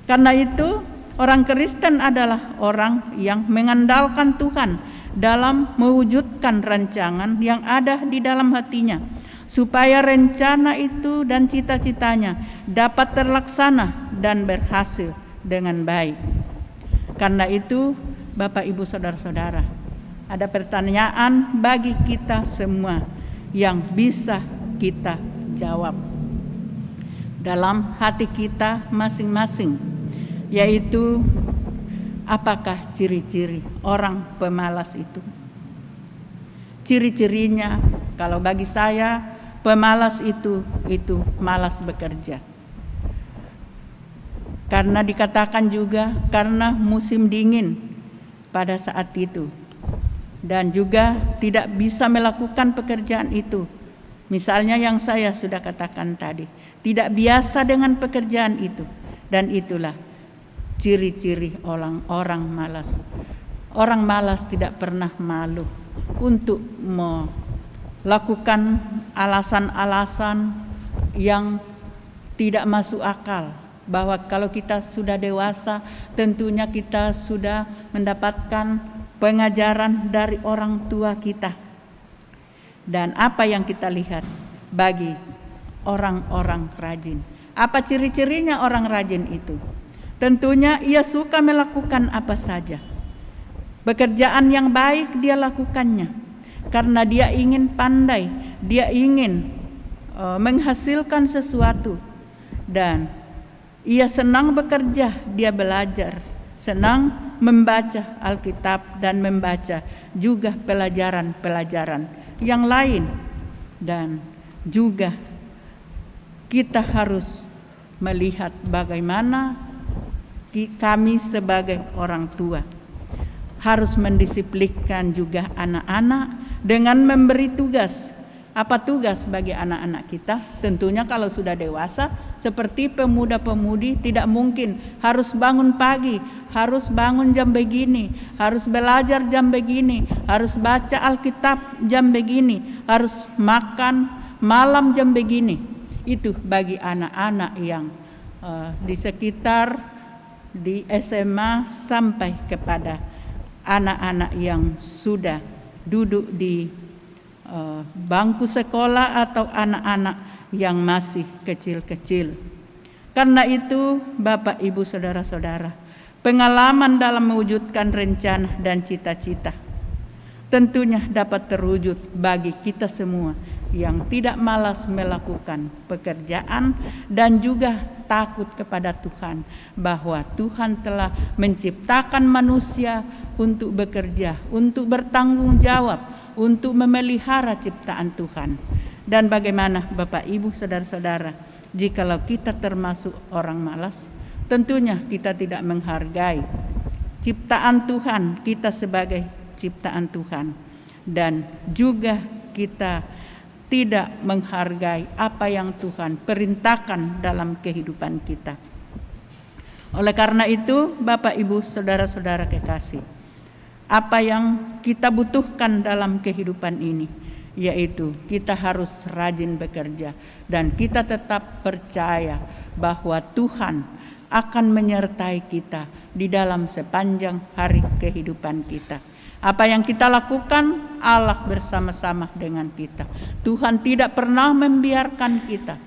Speaker 3: Karena itu orang Kristen adalah orang yang mengandalkan Tuhan dalam mewujudkan rancangan yang ada di dalam hatinya, supaya rencana itu dan cita-citanya dapat terlaksana dan berhasil dengan baik. Karena itu Bapak Ibu saudara-saudara, ada pertanyaan bagi kita semua yang bisa kita jawab dalam hati kita masing-masing, yaitu apakah ciri-ciri orang pemalas itu? Ciri-cirinya, kalau bagi saya, pemalas itu malas bekerja. Karena dikatakan juga karena musim dingin pada saat itu, dan juga tidak bisa melakukan pekerjaan itu. Misalnya yang saya sudah katakan tadi, tidak biasa dengan pekerjaan itu, dan itulah ciri-ciri orang malas. Orang malas tidak pernah malu untuk melakukan alasan-alasan yang tidak masuk akal, bahwa kalau kita sudah dewasa tentunya kita sudah mendapatkan pengajaran dari orang tua kita. Dan apa yang kita lihat bagi orang-orang rajin? Apa ciri-cirinya orang rajin itu? Tentunya ia suka melakukan apa saja. Pekerjaan yang baik dia lakukannya karena dia ingin pandai, dia ingin menghasilkan sesuatu, dan ia senang bekerja, dia belajar, senang membaca Alkitab dan membaca juga pelajaran-pelajaran yang lain. Dan juga kita harus melihat bagaimana kami sebagai orang tua harus mendisiplinkan juga anak-anak dengan memberi tugas. Apa tugas bagi anak-anak kita? Tentunya kalau sudah dewasa seperti pemuda-pemudi tidak mungkin harus bangun pagi, harus bangun jam begini, harus belajar jam begini, harus baca Alkitab jam begini, harus makan malam jam begini. Itu bagi anak-anak yang di sekitar di SMA sampai kepada anak-anak yang sudah duduk di bangku sekolah atau anak-anak yang masih kecil-kecil. Karena itu, Bapak, Ibu, Saudara-saudara, pengalaman dalam mewujudkan rencana dan cita-cita tentunya dapat terwujud bagi kita semua yang tidak malas melakukan pekerjaan dan juga takut kepada Tuhan, bahwa Tuhan telah menciptakan manusia untuk bekerja, untuk bertanggung jawab, untuk memelihara ciptaan Tuhan. Dan bagaimana Bapak, Ibu, Saudara-saudara, jikalau kita termasuk orang malas, tentunya kita tidak menghargai ciptaan Tuhan, kita sebagai ciptaan Tuhan, dan juga kita tidak menghargai apa yang Tuhan perintahkan dalam kehidupan kita. Oleh karena itu, Bapak, Ibu, Saudara-saudara kekasih, apa yang kita butuhkan dalam kehidupan ini, yaitu kita harus rajin bekerja dan kita tetap percaya bahwa Tuhan akan menyertai kita di dalam sepanjang hari kehidupan kita. Apa yang kita lakukan, Allah bersama-sama dengan kita. Tuhan tidak pernah membiarkan kita.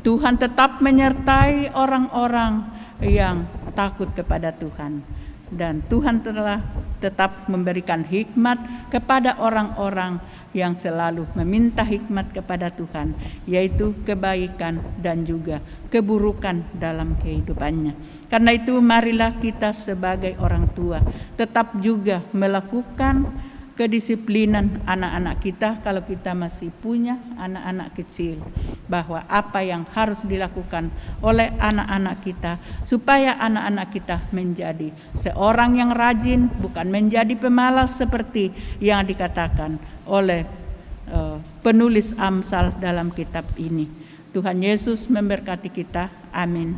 Speaker 3: Tuhan tetap menyertai orang-orang yang takut kepada Tuhan. Dan Tuhan telah tetap memberikan hikmat kepada orang-orang yang selalu meminta hikmat kepada Tuhan, yaitu kebaikan dan juga keburukan dalam kehidupannya. Karena itu marilah kita sebagai orang tua tetap juga melakukan kedisiplinan anak-anak kita kalau kita masih punya anak-anak kecil, bahwa apa yang harus dilakukan oleh anak-anak kita supaya anak-anak kita menjadi seorang yang rajin, bukan menjadi pemalas seperti yang dikatakan oleh penulis Amsal dalam kitab ini. Tuhan Yesus memberkati kita. Amin.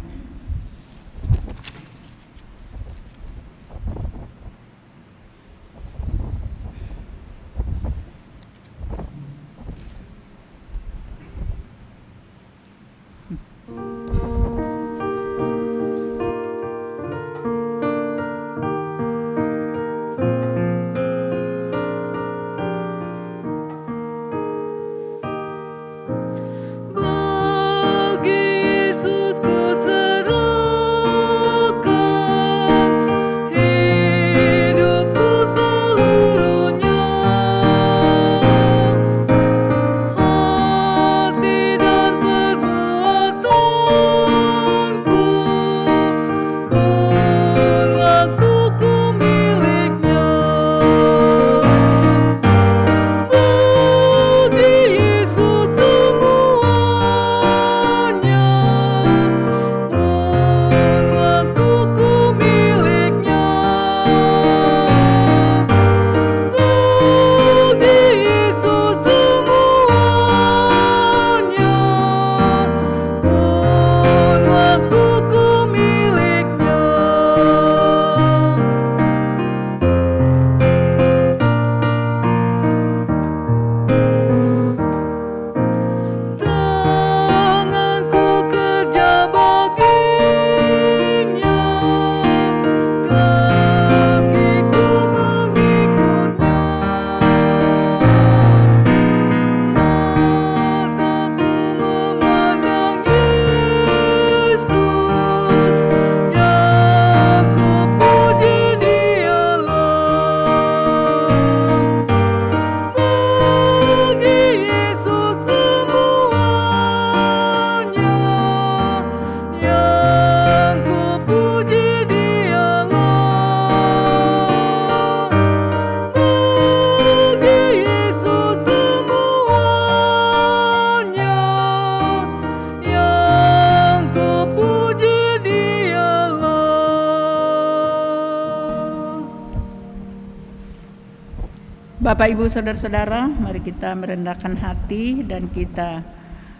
Speaker 3: Bapak, Ibu, Saudara-saudara, mari kita merendahkan hati dan kita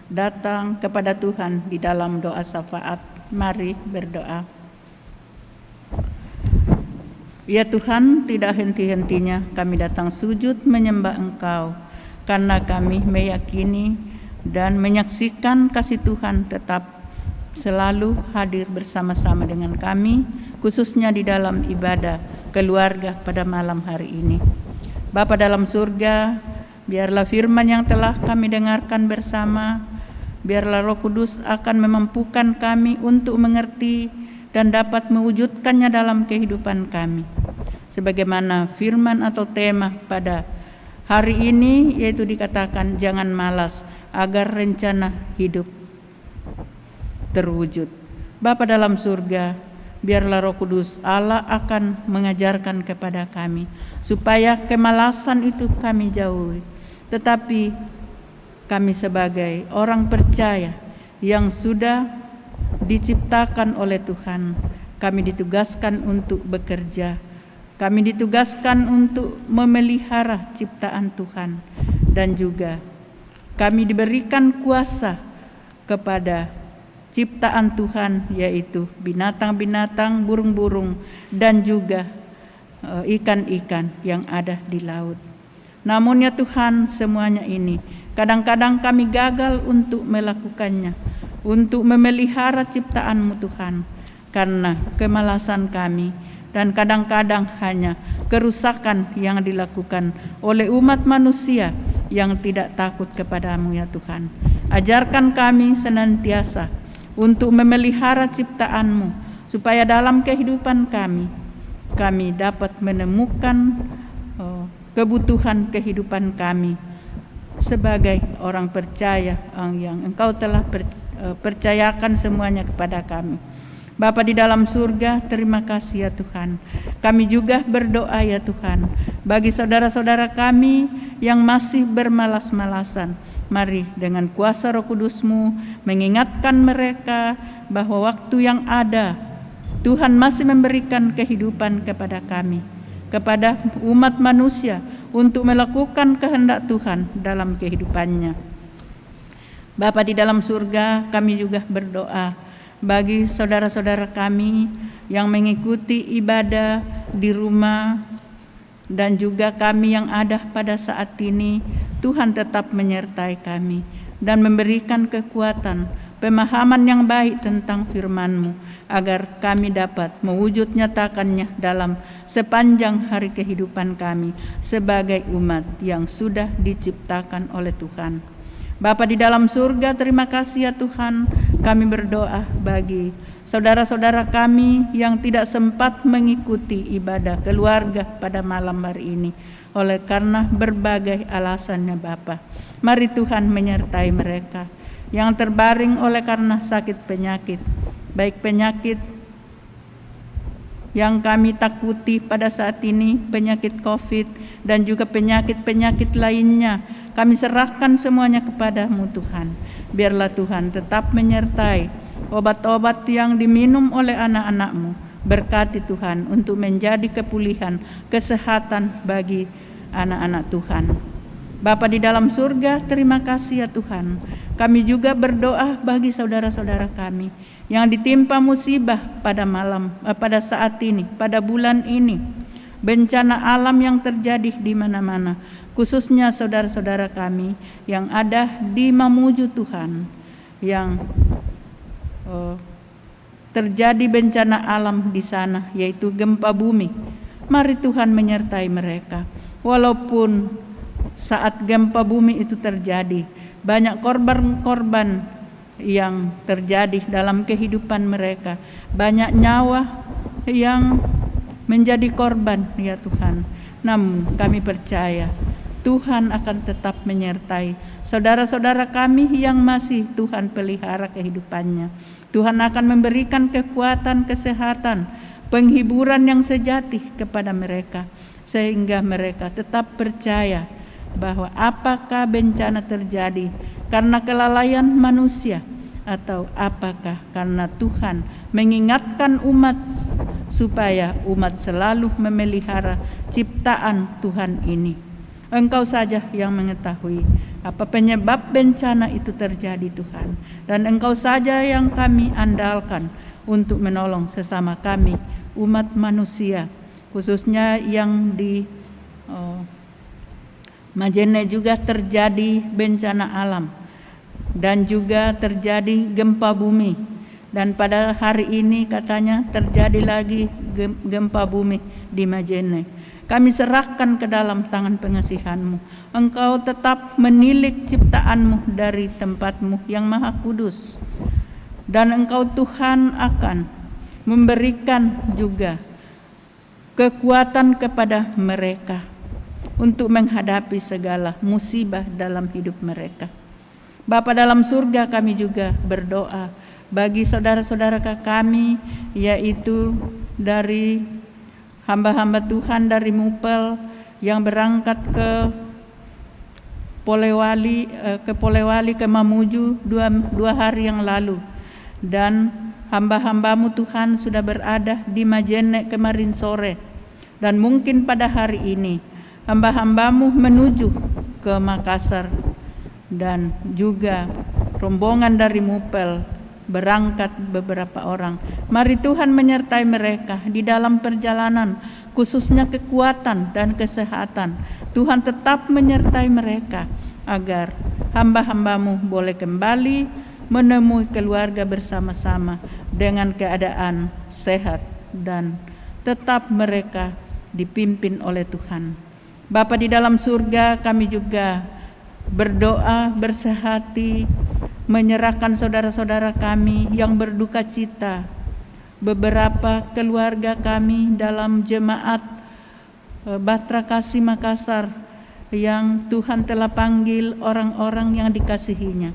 Speaker 3: datang kepada Tuhan di dalam doa syafaat. Mari berdoa. Ya Tuhan, tidak henti-hentinya kami datang sujud menyembah Engkau, karena kami meyakini dan menyaksikan kasih Tuhan tetap selalu hadir bersama-sama dengan kami, khususnya di dalam ibadah keluarga pada malam hari ini. Bapa dalam surga, biarlah firman yang telah kami dengarkan bersama Biarlah Roh Kudus akan memampukan kami untuk mengerti dan dapat mewujudkannya dalam kehidupan kami. Sebagaimana firman atau tema pada hari ini, yaitu dikatakan jangan malas agar rencana hidup terwujud. Bapa dalam surga, biarlah Roh Kudus Allah akan mengajarkan kepada kami supaya kemalasan itu kami jauhi. Tetapi kami sebagai orang percaya yang sudah diciptakan oleh Tuhan, kami ditugaskan untuk bekerja. Kami ditugaskan untuk memelihara ciptaan Tuhan, dan juga kami diberikan kuasa kepada ciptaan Tuhan, yaitu binatang-binatang, burung-burung, dan juga ikan-ikan yang ada di laut. Namun ya Tuhan, semuanya ini kadang-kadang kami gagal untuk melakukannya, untuk memelihara ciptaan-Mu Tuhan, karena kemalasan kami, dan kadang-kadang hanya kerusakan yang dilakukan oleh umat manusia yang tidak takut kepada-Mu ya Tuhan. Ajarkan kami senantiasa untuk memelihara ciptaan-Mu, supaya dalam kehidupan kami dapat menemukan kebutuhan kehidupan kami sebagai orang percaya yang Engkau telah percayakan semuanya kepada kami. Bapa di dalam surga, terima kasih ya Tuhan. Kami juga berdoa ya Tuhan bagi saudara-saudara kami yang masih bermalas-malasan. Mari dengan kuasa Roh Kudus-Mu mengingatkan mereka bahwa waktu yang ada Tuhan masih memberikan kehidupan kepada kami, kepada umat manusia, untuk melakukan kehendak Tuhan dalam kehidupannya. Bapa di dalam surga, kami juga berdoa bagi saudara-saudara kami yang mengikuti ibadah di rumah, dan juga kami yang ada pada saat ini. Tuhan tetap menyertai kami dan memberikan kekuatan, pemahaman yang baik tentang firman-Mu, agar kami dapat mewujud nyatakannya dalam sepanjang hari kehidupan kami sebagai umat yang sudah diciptakan oleh Tuhan. Bapa di dalam surga, terima kasih ya Tuhan. Kami berdoa bagi saudara-saudara kami yang tidak sempat mengikuti ibadah keluarga pada malam hari ini oleh karena berbagai alasannya Bapa. Mari Tuhan menyertai mereka yang terbaring oleh karena sakit penyakit, baik penyakit yang kami takuti pada saat ini, penyakit COVID, dan juga penyakit-penyakit lainnya. Kami serahkan semuanya kepada-Mu Tuhan. Biarlah Tuhan tetap menyertai obat-obat yang diminum oleh anak-anak-Mu. Berkati Tuhan untuk menjadi kepulihan, kesehatan bagi anak-anak Tuhan. Bapa di dalam surga, terima kasih ya Tuhan. Kami juga berdoa bagi saudara-saudara kami yang ditimpa musibah pada saat ini, pada bulan ini. Bencana alam yang terjadi di mana-mana, khususnya saudara-saudara kami yang ada di Mamuju Tuhan, yang terjadi bencana alam di sana, yaitu gempa bumi. Mari Tuhan menyertai mereka. Walaupun saat gempa bumi itu terjadi, banyak korban-korban yang terjadi dalam kehidupan mereka, banyak nyawa yang menjadi korban ya Tuhan. Namun kami percaya Tuhan akan tetap menyertai saudara-saudara kami yang masih Tuhan pelihara kehidupannya. Tuhan akan memberikan kekuatan, kesehatan, penghiburan yang sejati kepada mereka, sehingga mereka tetap percaya bahwa apakah bencana terjadi karena kelalaian manusia, atau apakah karena Tuhan mengingatkan umat supaya umat selalu memelihara ciptaan Tuhan ini. Engkau saja yang mengetahui apa penyebab bencana itu terjadi Tuhan, dan Engkau saja yang kami andalkan untuk menolong sesama kami umat manusia, khususnya yang di Majene juga terjadi bencana alam dan juga terjadi gempa bumi, dan pada hari ini katanya terjadi lagi gempa bumi di Majene. kami serahkan ke dalam tangan pengasihan-Mu. Engkau tetap menilik ciptaan-Mu dari tempat-Mu yang maha kudus. Dan Engkau Tuhan akan memberikan juga kekuatan kepada mereka untuk menghadapi segala musibah dalam hidup mereka. Bapa dalam surga, kami juga berdoa bagi saudara-saudara kami, yaitu dari hamba-hamba Tuhan dari Mupel yang berangkat ke Polewali ke Mamuju dua hari yang lalu, dan hamba-hambamu Tuhan sudah berada di Majene kemarin sore, dan mungkin pada hari ini hamba-hambamu menuju ke Makassar, dan juga rombongan dari Mupel berangkat beberapa orang. Mari Tuhan menyertai mereka di dalam perjalanan, khususnya kekuatan dan kesehatan. Tuhan tetap menyertai mereka agar hamba-hambamu boleh kembali menemui keluarga bersama-sama dengan keadaan sehat dan tetap mereka dipimpin oleh Tuhan. Bapa di dalam surga, kami juga berdoa bersehati menyerahkan saudara-saudara kami yang berduka cita, beberapa keluarga kami dalam jemaat Batra Kasih Makassar yang Tuhan telah panggil orang-orang yang dikasihinya.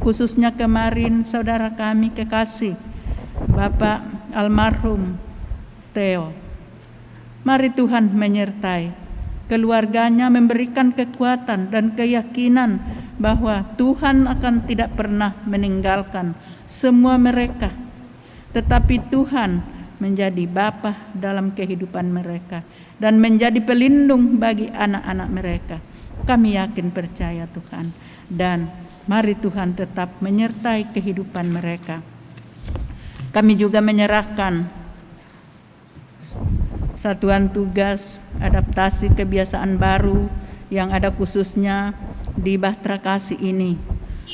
Speaker 3: Khususnya kemarin saudara kami kekasih Bapak almarhum Theo. Mari Tuhan menyertai keluarganya, memberikan kekuatan dan keyakinan bahwa Tuhan akan tidak pernah meninggalkan semua mereka, tetapi Tuhan menjadi Bapa dalam kehidupan mereka dan menjadi pelindung bagi anak-anak mereka. Kami yakin percaya Tuhan, dan mari Tuhan tetap menyertai kehidupan mereka. Kami juga menyerahkan satuan tugas adaptasi kebiasaan baru yang ada khususnya di Batra Kasih ini.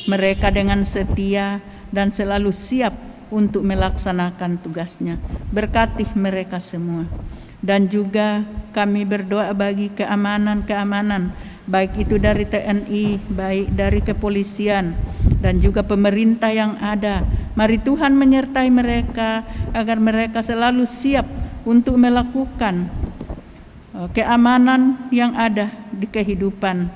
Speaker 3: Mereka dengan setia dan selalu siap untuk melaksanakan tugasnya. Berkati mereka semua. Dan juga kami berdoa bagi keamanan, baik itu dari TNI, baik dari kepolisian, dan juga pemerintah yang ada. Mari Tuhan menyertai mereka agar mereka selalu siap untuk melakukan keamanan yang ada di kehidupan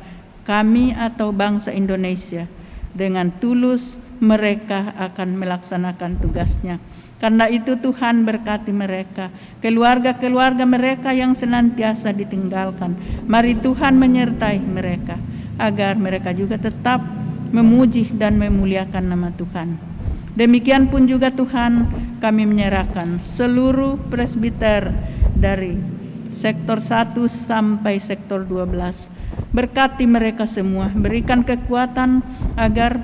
Speaker 3: kami atau bangsa Indonesia. Dengan tulus mereka akan melaksanakan tugasnya. Karena itu Tuhan berkati mereka, keluarga-keluarga mereka yang senantiasa ditinggalkan. Mari Tuhan menyertai mereka agar mereka juga tetap memuji dan memuliakan nama Tuhan. Demikian pun juga Tuhan, kami menyerahkan seluruh presbiter dari sektor 1 sampai sektor 12. Berkati mereka semua, berikan kekuatan agar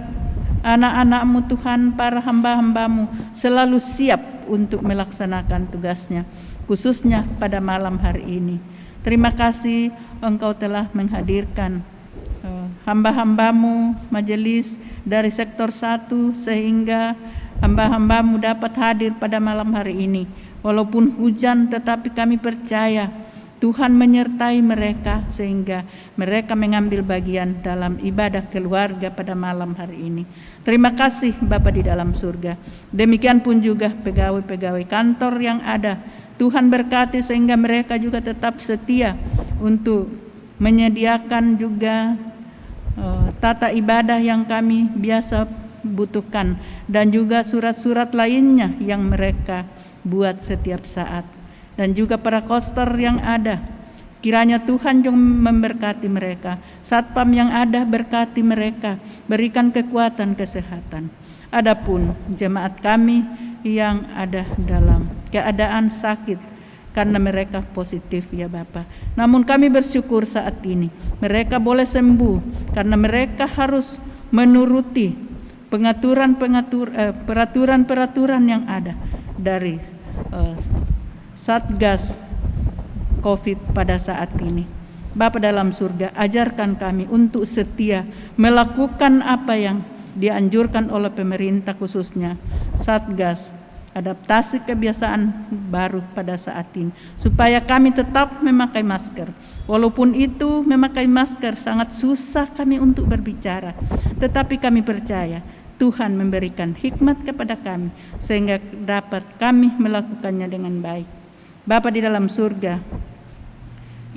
Speaker 3: anak-anak-Mu Tuhan, para hamba-hamba-Mu selalu siap untuk melaksanakan tugasnya, khususnya pada malam hari ini. Terima kasih Engkau telah menghadirkan hamba-hamba-Mu majelis dari sektor 1 sehingga hamba-hamba-Mu dapat hadir pada malam hari ini. Walaupun hujan, tetapi kami percaya Tuhan menyertai mereka sehingga mereka mengambil bagian dalam ibadah keluarga pada malam hari ini. Terima kasih Bapa di dalam surga. Demikian pun juga pegawai-pegawai kantor yang ada. Tuhan berkati sehingga mereka juga tetap setia untuk menyediakan juga tata ibadah yang kami biasa butuhkan, dan juga surat-surat lainnya yang mereka buat setiap saat. Dan juga para koster yang ada, kiranya Tuhan yang memberkati mereka. Satpam yang ada, berkati mereka, berikan kekuatan kesehatan. Adapun jemaat kami yang ada dalam keadaan sakit karena mereka positif ya Bapa. Namun kami bersyukur saat ini mereka boleh sembuh karena mereka harus menuruti peraturan-peraturan yang ada dari Satgas COVID pada saat ini. Bapa dalam surga, ajarkan kami untuk setia melakukan apa yang dianjurkan oleh pemerintah, khususnya Satgas, adaptasi kebiasaan baru pada saat ini, supaya kami tetap memakai masker. Walaupun itu memakai masker sangat susah kami untuk berbicara, tetapi kami percaya Tuhan memberikan hikmat kepada kami sehingga dapat kami melakukannya dengan baik. Bapa di dalam surga,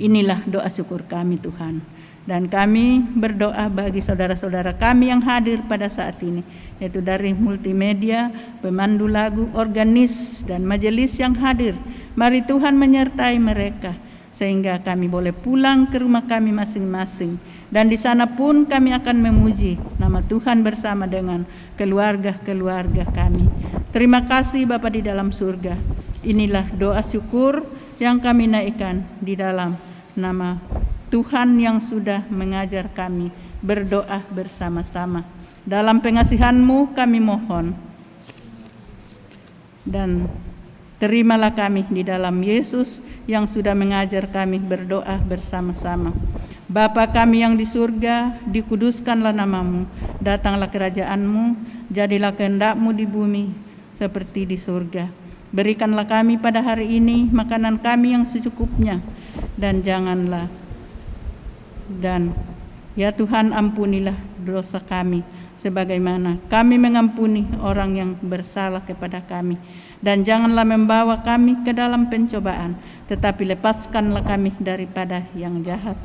Speaker 3: inilah doa syukur kami Tuhan. Dan kami berdoa bagi saudara-saudara kami yang hadir pada saat ini, yaitu dari multimedia, pemandu lagu, organis, dan majelis yang hadir. Mari Tuhan menyertai mereka, sehingga kami boleh pulang ke rumah kami masing-masing. Dan di sana pun kami akan memuji nama Tuhan bersama dengan keluarga-keluarga kami. Terima kasih Bapa di dalam surga. Inilah doa syukur yang kami naikkan di dalam nama Tuhan yang sudah mengajar kami berdoa bersama-sama. Dalam pengasihan-Mu kami mohon. Dan terimalah kami di dalam Yesus yang sudah mengajar kami berdoa bersama-sama. Bapa kami yang di surga, dikuduskanlah nama-Mu, datanglah kerajaan-Mu, jadilah kehendak-Mu di bumi seperti di surga. Berikanlah kami pada hari ini makanan kami yang secukupnya, dan ya Tuhan, ampunilah dosa kami sebagaimana kami mengampuni orang yang bersalah kepada kami, dan janganlah membawa kami ke dalam pencobaan, tetapi lepaskanlah kami daripada yang jahat.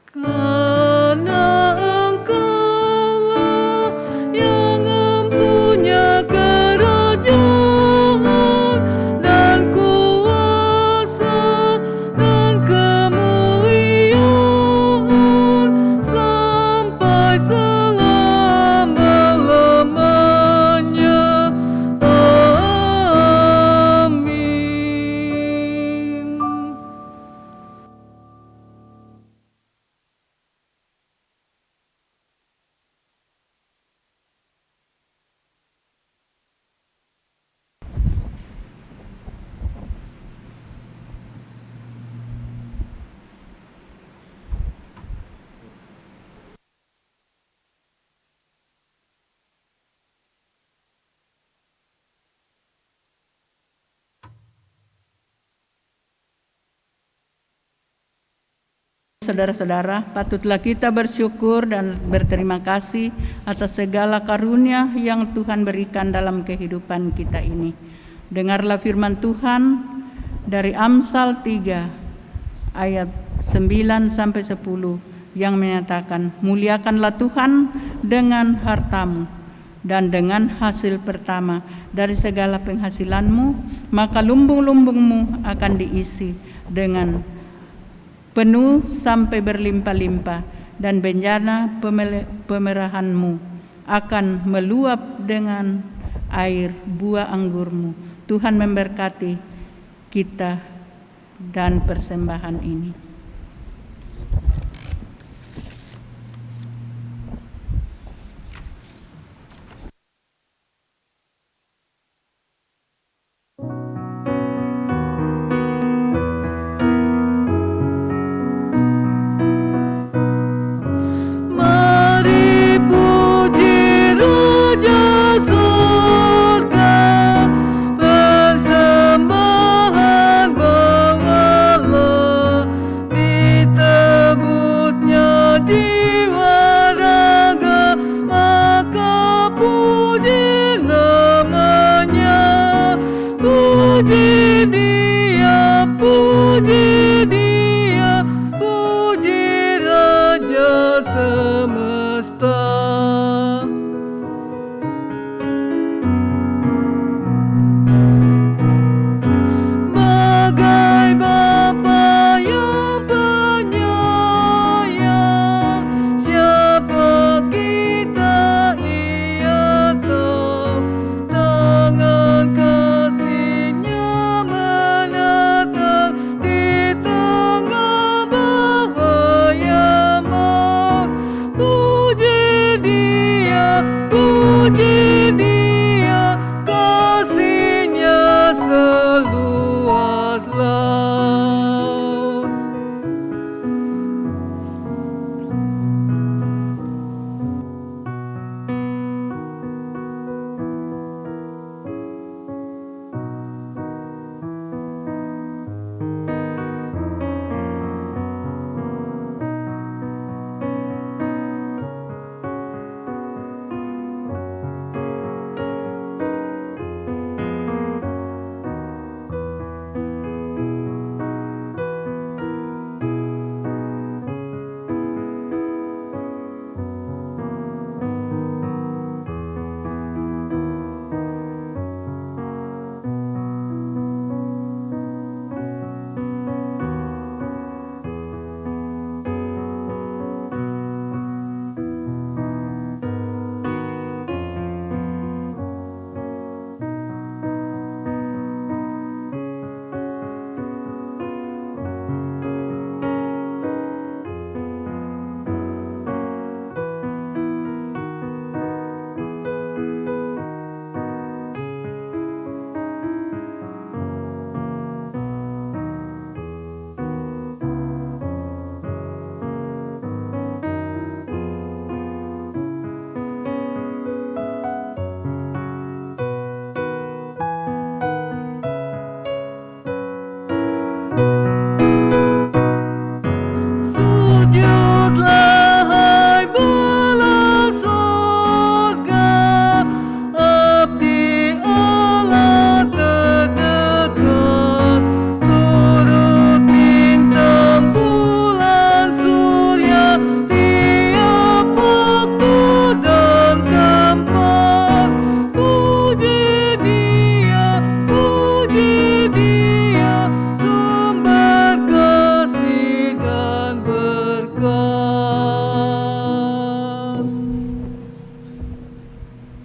Speaker 2: Karena Engkau-lah yang mempunyai kerajaan dan kuasa dan kemuliaan sampai selama-lamanya. Amin.
Speaker 3: Saudara-saudara, patutlah kita bersyukur dan berterima kasih atas segala karunia yang Tuhan berikan dalam kehidupan kita ini. Dengarlah firman Tuhan dari Amsal 3 ayat 9 sampai 10 yang menyatakan, muliakanlah Tuhan dengan hartamu dan dengan hasil pertama dari segala penghasilanmu, maka lumbung-lumbungmu akan diisi dengan penuh sampai berlimpah-limpah, dan bencana pemerahanmu akan meluap dengan air buah anggurmu. Tuhan memberkati kita dan persembahan ini.
Speaker 2: Mari puji Raja surga, persembahan bawalah, ditebusnya jiwa raga, maka puji namanya. Puji Dia, puji Dia, puji Raja semesta. Bagai Bapa yang penyayang, siapa kita Ia tahu. Tangan kasih-Nya menatang di tengah bahaya maut. Puji Dia, puji Dia, kasih-Nya seluas laut.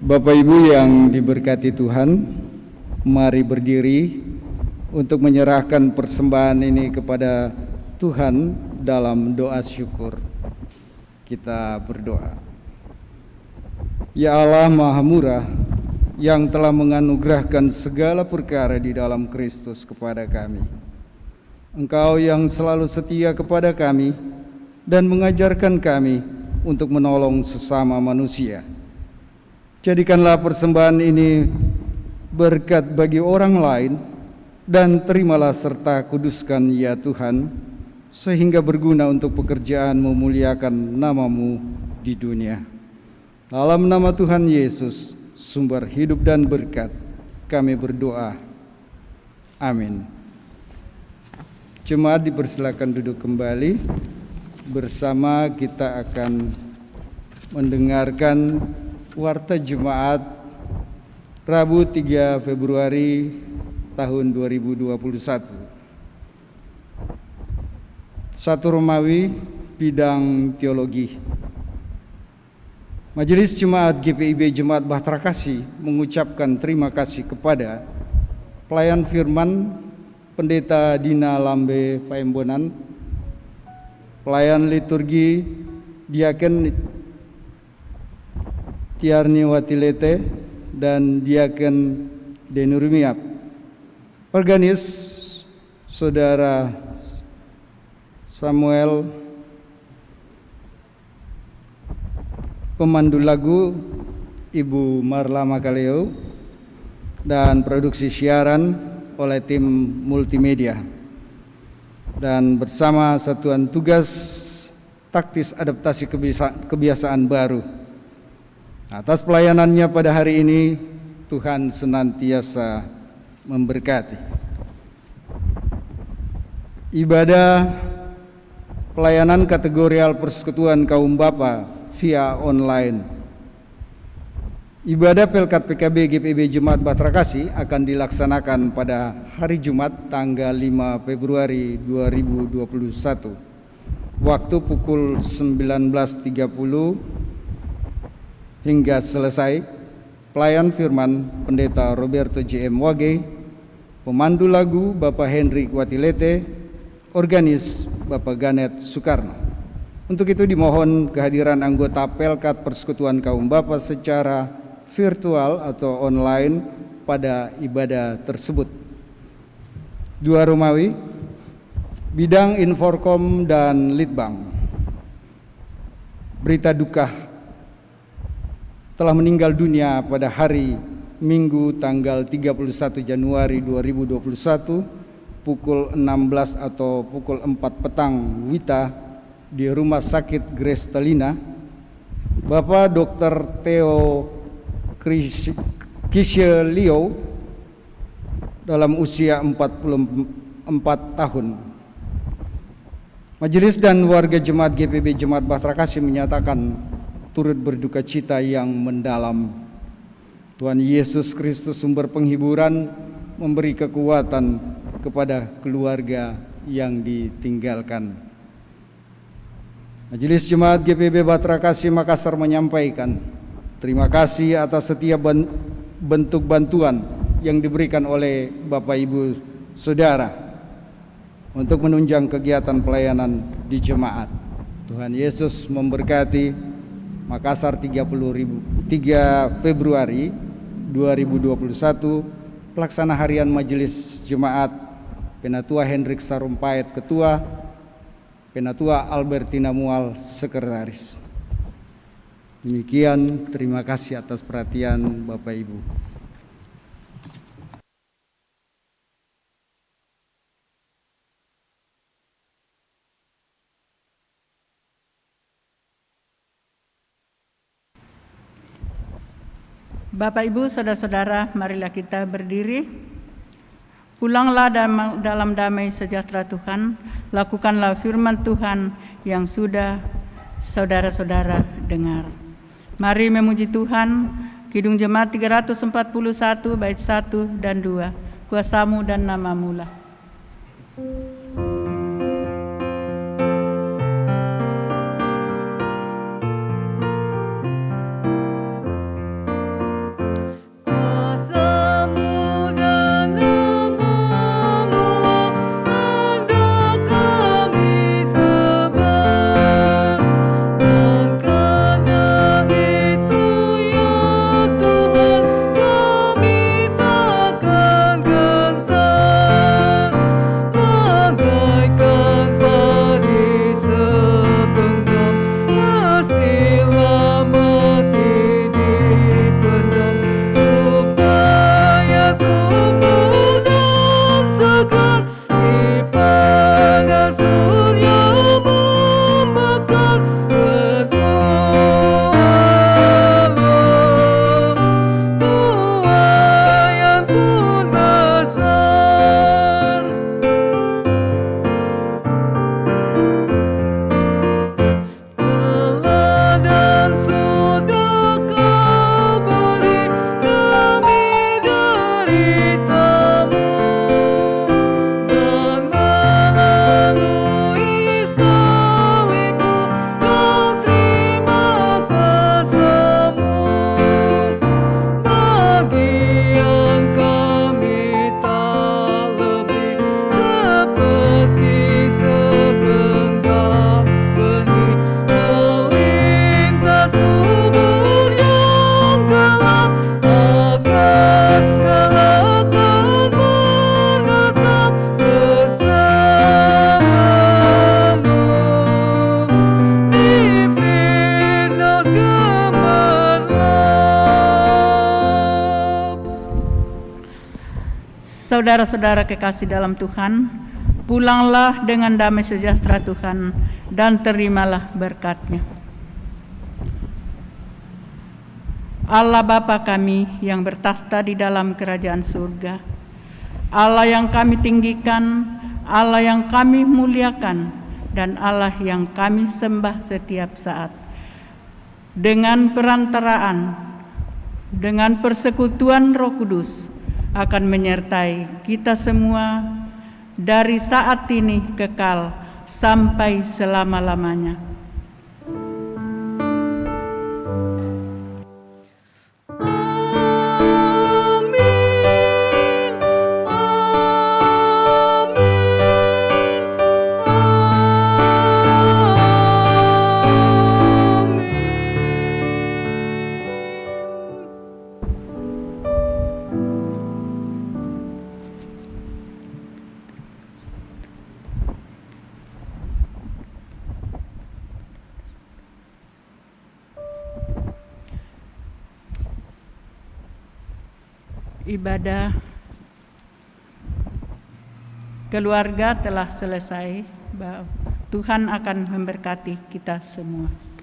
Speaker 4: Bapak Ibu yang diberkati Tuhan, mari berdiri untuk menyerahkan persembahan ini kepada Tuhan dalam doa syukur. Kita berdoa. Ya Allah Maha Murah, yang telah menganugerahkan segala perkara di dalam Kristus kepada kami. Engkau yang selalu setia kepada kami dan mengajarkan kami untuk menolong sesama manusia. Jadikanlah persembahan ini berkat bagi orang lain, dan terimalah serta kuduskan ya Tuhan, sehingga berguna untuk pekerjaan memuliakan nama-Mu di dunia. Dalam nama Tuhan Yesus, sumber hidup dan berkat, kami berdoa. Amin. Jemaat dipersilakan duduk kembali. Bersama kita akan mendengarkan Warta Jemaat Rabu 3 Februari tahun 2021. 1 Romawi bidang teologi. Majelis Jemaat GPIB Jemaat Bahtera Kasih mengucapkan terima kasih kepada pelayan firman Pendeta Dina Lambe Paembonan, pelayan liturgi Diaken Tiarni Watilete dan Diaken Denurumiap, organis Saudara Samuel, pemandu lagu Ibu Marla Makaleo, dan produksi siaran oleh tim multimedia. Dan bersama Satuan Tugas Taktis Adaptasi Kebiasaan Baru. Atas pelayanannya pada hari ini, Tuhan senantiasa memberkati. Ibadah pelayanan kategorial Persekutuan Kaum Bapa via online. Ibadah Pelkat PKB GPIB Jemaat Bahtera Kasih akan dilaksanakan pada hari Jumat tanggal 5 Februari 2021. Waktu pukul 19.30 hingga selesai. Pelayan firman Pendeta Roberto JM Wage, pemandu lagu Bapak Hendrik Watilete, organis Bapak Ganet Soekarno. Untuk itu dimohon kehadiran anggota Pelkat Persekutuan Kaum Bapa secara virtual atau online pada ibadah tersebut. 2 Romawi, bidang Inforkom dan Litbang. Berita duka telah meninggal dunia pada hari Minggu tanggal 31 Januari 2021 pukul 16 atau pukul 4 petang WITA di Rumah Sakit Grace Talina, Bapak Dr. Theo Kishelio dalam usia 44 tahun. Majelis dan warga Jemaat GPIB Jemaat Bahtera Kasih menyatakan turut berduka cita yang mendalam. Tuhan Yesus Kristus sumber penghiburan memberi kekuatan kepada keluarga yang ditinggalkan. Majelis Jemaat GPIB Bahtera Kasih Makassar menyampaikan terima kasih atas setiap bentuk bantuan yang diberikan oleh Bapak Ibu Saudara untuk menunjang kegiatan pelayanan di jemaat. Tuhan Yesus memberkati. Makassar 3 Februari 2021, pelaksana harian Majelis Jemaat Penatua Hendrik Sarumpait Ketua, Penatua Albertina Mual Sekretaris. Demikian, terima kasih atas perhatian Bapak Ibu.
Speaker 3: Bapak, Ibu, Saudara-saudara, marilah kita berdiri. Pulanglah dalam damai sejahtera Tuhan, lakukanlah firman Tuhan yang sudah saudara-saudara dengar. Mari memuji Tuhan, Kidung Jemaat 341 bait 1 dan 2, kuasa-Mu dan nama-Mu lah. Saudara-saudara kekasih dalam Tuhan, pulanglah dengan damai sejahtera Tuhan dan terimalah berkat-Nya. Allah Bapa kami yang bertakhta di dalam kerajaan surga, Allah yang kami tinggikan, Allah yang kami muliakan, dan Allah yang kami sembah setiap saat. Dengan perantaraan, dengan persekutuan Roh Kudus akan menyertai kita semua dari saat ini kekal sampai selama-lamanya. Ibadah keluarga telah selesai. Tuhan akan memberkati kita semua.